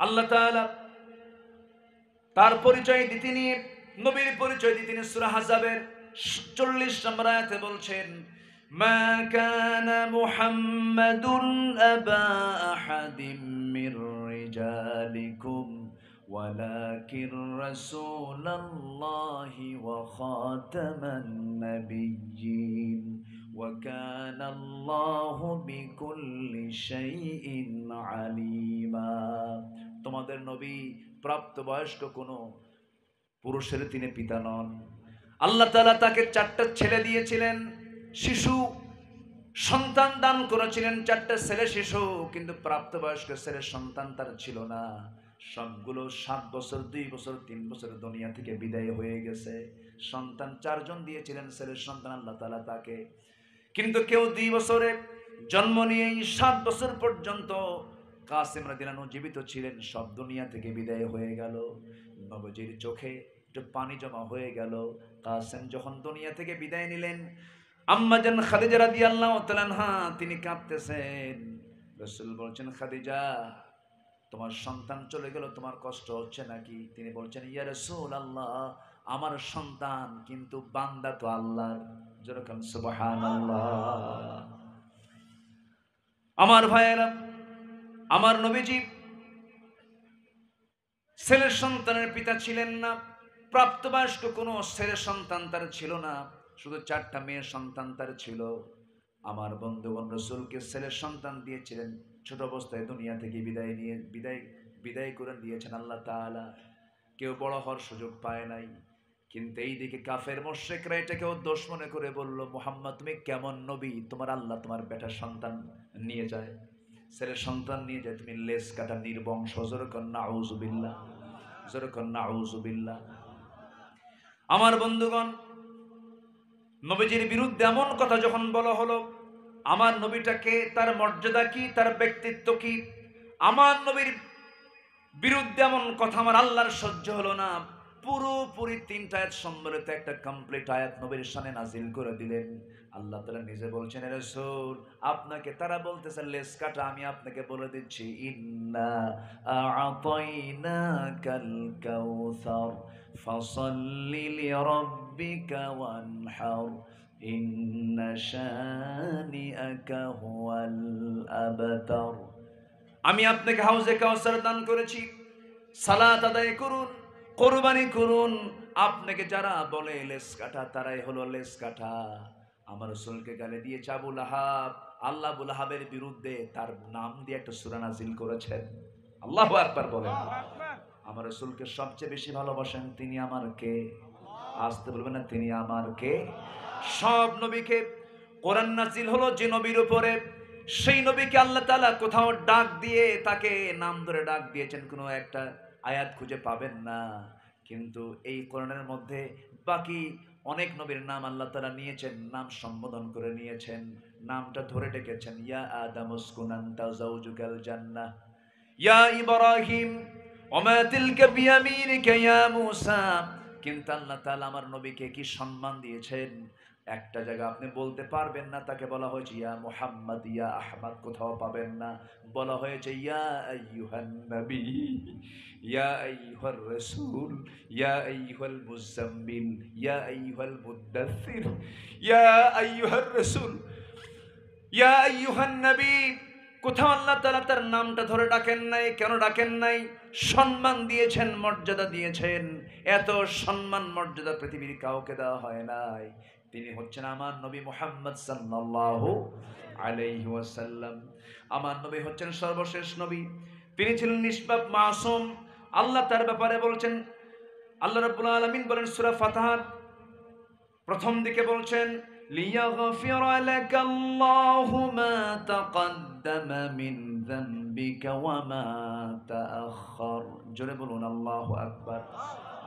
আল্লাহ তাআলা তার পরিচয় দিতে নিয়ে, নবীর পরিচয় দিতে নিয়ে সূরা আহজাবের 40 নম্বর আয়াতে বলছেন, মা কানা মুহাম্মাদুন আবা আহাদিম মির রিজালিকুম ওয়ালাকিন রাসূলুল্লাহি ওয়া খাতামান নাবিয়্যিন ওয়া কানা আল্লাহু বিকুল্লি শাইইন আলিমা। তোমাদের নবী প্রাপ্তবয়স্ক কোনো পুরুষের তিনি পিতা নন। আল্লাহ তাআলা তাকে 4টা ছেলে দিয়েছিলেন, শিশু সন্তান দান করেছিলেন, 4টা ছেলে শিশু, কিন্তু প্রাপ্তবয়স্ক ছেলের সন্তান তার ছিল না। সবগুলো 7 বছর, 2 বছর, 3 বছর দুনিয়া থেকে বিদায় হয়ে গেছে। সন্তান 4 জন দিয়েছিলেন, ছেলের সন্তান আল্লাহ তাআলা তাকে। কিন্তু কেউ 2 বছরে জন্ম নিয়েই 7 বছর পর্যন্ত কাসেম রাদিয়াল্লাহু আনহু জীবিত ছিলেন, সব দুনিয়া থেকে বিদায় হয়ে গেল। নবীজির চোখে একটু পানি জমা হয়ে গেল। কাসেম যখন দুনিয়া থেকে বিদায় নিলেন, আম্মা জান খাদিজা রাদিয়াল্লাহু তাআলা আনহা তিনি কাঁদতেছেন। রাসূল বলছেন, খাদিজা, তোমার সন্তান চলে গেল, তোমার কষ্ট হচ্ছে নাকি? তিনি বলছেন, ইয়া রাসূলুল্লাহ, আমার সন্তান কিন্তু বান্দা তো আল্লাহর। যেরকম সুবহানাল্লাহ। আমার ভাইয়েরা, আমার নবীজি ছেলের সন্তানের পিতা ছিলেন না, প্রাপ্তবয়স্ক কোনো ছেলের সন্তান তার ছিল না, শুধু 4টা মেয়ের সন্তান তার ছিল। আমার বন্ধুগণ, রাসূলকে ছেলের সন্তান দিয়েছিলেন, ছোট অবস্থায় দুনিয়া থেকে বিদায় করে দিয়েছেন আল্লাহ তাআলা। কেউ বড় হওয়ার সুযোগ পায় নাই। কিন্তু এইদিকে কাফের মুশরিকরা এটাকেও দোষ মনে করে বলল, মুহাম্মদ তুমি কেমন নবী, তোমার আল্লাহ তোমার বেটার সন্তান নিয়ে যায়, ছেলের সন্তান নিয়ে যায়, তুমি লেজ কাটা নির্বংশ। যরকন নাউযুবিল্লাহ, যরকন নাউযুবিল্লাহ। আমার বন্ধুগণ, নবীজির বিরুদ্ধে এমন কথা যখন বলা হলো, আমার নবীটাকে, তার মর্যাদা কি, তার ব্যক্তিত্ব কি, আমার নবীর বিরুদ্ধে এমন কথা আমার আল্লাহর সহ্য হলো না। পুরোপুরি 3টা আয়াত সম্বলিত একটা কমপ্লিট আয়াত নবীর শানে নাজিল করে দিলেন। আল্লাহ তাআলা নিজে বলছেন, হে রাসূল, আপনাকে তারা বলতেছে লেজ কাটা, আমি আপনাকে বলে দিচ্ছি, ইন্না আ'তাইনাকাল কাউসার ফাসাল্লি লিরাব্বিকা ওয়ানহার ইন্না শানিআকা হুয়াল আবতার। আমি আপনাকে হাউজে কাউসার দান করেছি, সালাত আদায় করুন, কোরবানি করুন। আপনাকে যারা বলে লেস কাটা, তারাই হলো লেস কাটা। আমার রাসূলকে গালি দিয়েছে আবু লাহাব। আল্লাহ আবু লাহাবের বিরুদ্ধে তার নাম দিয়ে একটা সূরা নাযিল করেছেন। আল্লাহু আকবার বলেন। আমার রাসূলকে সবচেয়ে বেশি ভালোবাসেন তিনি আমার কে? আসতে বলবেন না, তিনি আমার কে? সব নবীকে কোরআন নাযিল হলো যে নবীর উপরে, সেই নবীকে আল্লাহ তাআলা কোথাও ডাক দিয়ে তাকে নাম ধরে ডাক দিয়েছেন কোনো একটা আয়াত খুঁজে পাবেন না। কিন্তু এই কোরআনের মধ্যে বাকি অনেক নবীর নাম আল্লাহ তাআলা নিয়েছেন, নাম সম্বোধন করে নিয়েছেন, নামটা ধরে ডেকেছেন। ইয়া আদম উসকুন আনতা যাওজুকাল জান্নাহ, ইয়া ইব্রাহিম ওমা তিলকা বিয়ামিনিকা ইয়া মূসা। কিন্তু আল্লাহ তাআলা আমার নবীকে কি সম্মান দিয়েছেন একটা জায়গা আপনি বলতে পারবেন না। তাকে বলা হয়েছে ইয়া মুহাম্মদ, ইয়া আহমদ, কোথাও পাবেন না। বলা হয়েছে ইয়া আইয়ুহান নবী, ইয়া আইয়ুহার রাসূল, ইয়া আইয়ুহাল মুজাম্মিল, ইয়া আইয়ুহাল মুদ্দাথির, ইয়া আইয়ুহার রাসূল, ইয়া আইয়ুহান নবী। কোথাও আল্লাহ তাআলা তার নামটা ধরে ডাকেন নাই। কেন ডাকেন নাই? সম্মান দিয়েছেন, মর্যাদা দিয়েছেন। এত সম্মান মর্যাদা পৃথিবীর কাউকে দেওয়া হয় নাই। তিনি হচ্ছেন আমার নবী মুহাম্মদ সাল্লাল্লাহু আলাইহি ওয়াসাল্লাম। আমার নবী হচ্ছেন সর্বশেষ নবী। তিনি ছিলেন নিষ্পাপ মাসুম। আল্লাহ তার ব্যাপারে বলছেন, আল্লাহ রাব্বুল আলামিন বলেন সূরা ফাতিহার প্রথম দিকে বলছেন লিয়াগফিরা লাকাল্লাহু মা তাকদ্দামা মিন যামবিকা ওয়া মা তাআখার। জোরে বলুন আল্লাহু আকবার।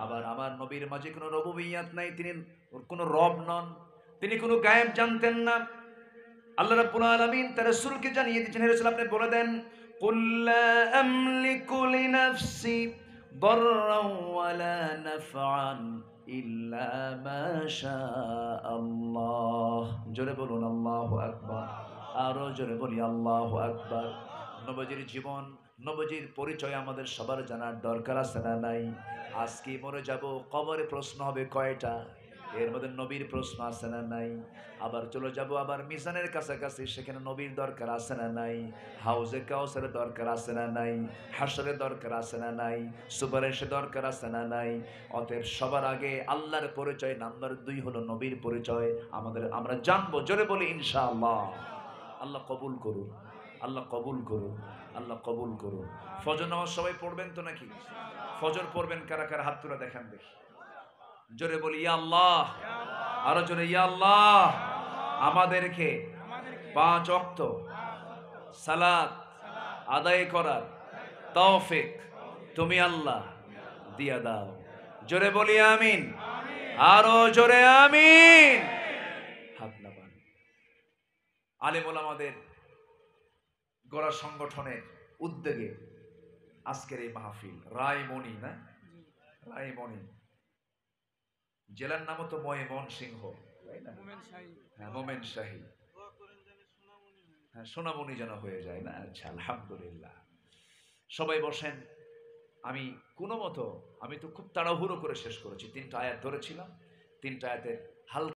আবার আমার নবীর মাঝে কোনো রুবুবিয়্যাত নাই, তিনি কোনো রব নন, তিনি কোনো গায়েব জানতেন না। আল্লাহ রাব্বুল আলামিন তার রাসূলকে জানিয়ে দিয়েছেন, হে রাসূল আপনি বলে দেন কুল লা আমলিকু লিনাফসি দাররান ওয়ালা নাফআন ইল্লা মা শাআল্লাহ। জোরে বলুন আল্লাহু আকবার। আরো জোরে বলি আল্লাহু আকবার। নবীজির জীবন, নবীজির পরিচয় আমাদের সবার জানার দরকার আছে না নাই? আজকে মরে যাব, কবরে প্রশ্ন হবে কয়টা? এর মধ্যে নবীর প্রশ্ন আছে না নাই? আবার চলে যাব আবার মিজানের কাছাকাছি, সেখানে নবীর দরকার আছে না নাই? হাউজে কাউসারের দরকার আছে না নাই? হাসরের দরকার আছে না নাই? সুপারিশের দরকার আছে না নাই? অতএব সবার আগে আল্লাহর পরিচয় নাম্বার 2 হলো নবীর পরিচয়। আমরা জানবো। জোরে বলি ইনশাআল্লাহ। আল্লাহ কবুল করুন, আল্লাহ কবুল করুন, আল্লাহ কবুল করুন। ফজর নামাজ সবাই পড়বেন তো নাকি? ফজর পড়বেন কারা কারা? হাত তুলে দেখান দেখি। জোরে বলি ইয়া আল্লাহ। আরো জোরে ইয়া আল্লাহ। আমাদেরকে 5 ওয়াক্ত সালাত আদায় করার তৌফিক তুমি আল্লাহ দিয়া দাও। জোরে বলি আমিন। আরো জোরে আমিন। হাত নামান। আলেম ওলামাদের গড়া সংগঠনের উদ্যোগে আজকের এই মাহফিল রায়মণি, না রায়মণি জেলার নামও তো ময়মনসিংহ, তাই না? হ্যাঁ, মোমেন শাহী। হ্যাঁ, সোনামণি যেন হয়ে যায় না? আচ্ছা, আলহামদুলিল্লাহ। সবাই বসেন। আমি কোনো মতো, আমি তো খুব তাড়াহুড়ো করে শেষ করেছি। 3টা আয়াত ধরেছিলাম, 3টা আয়াতের হালকা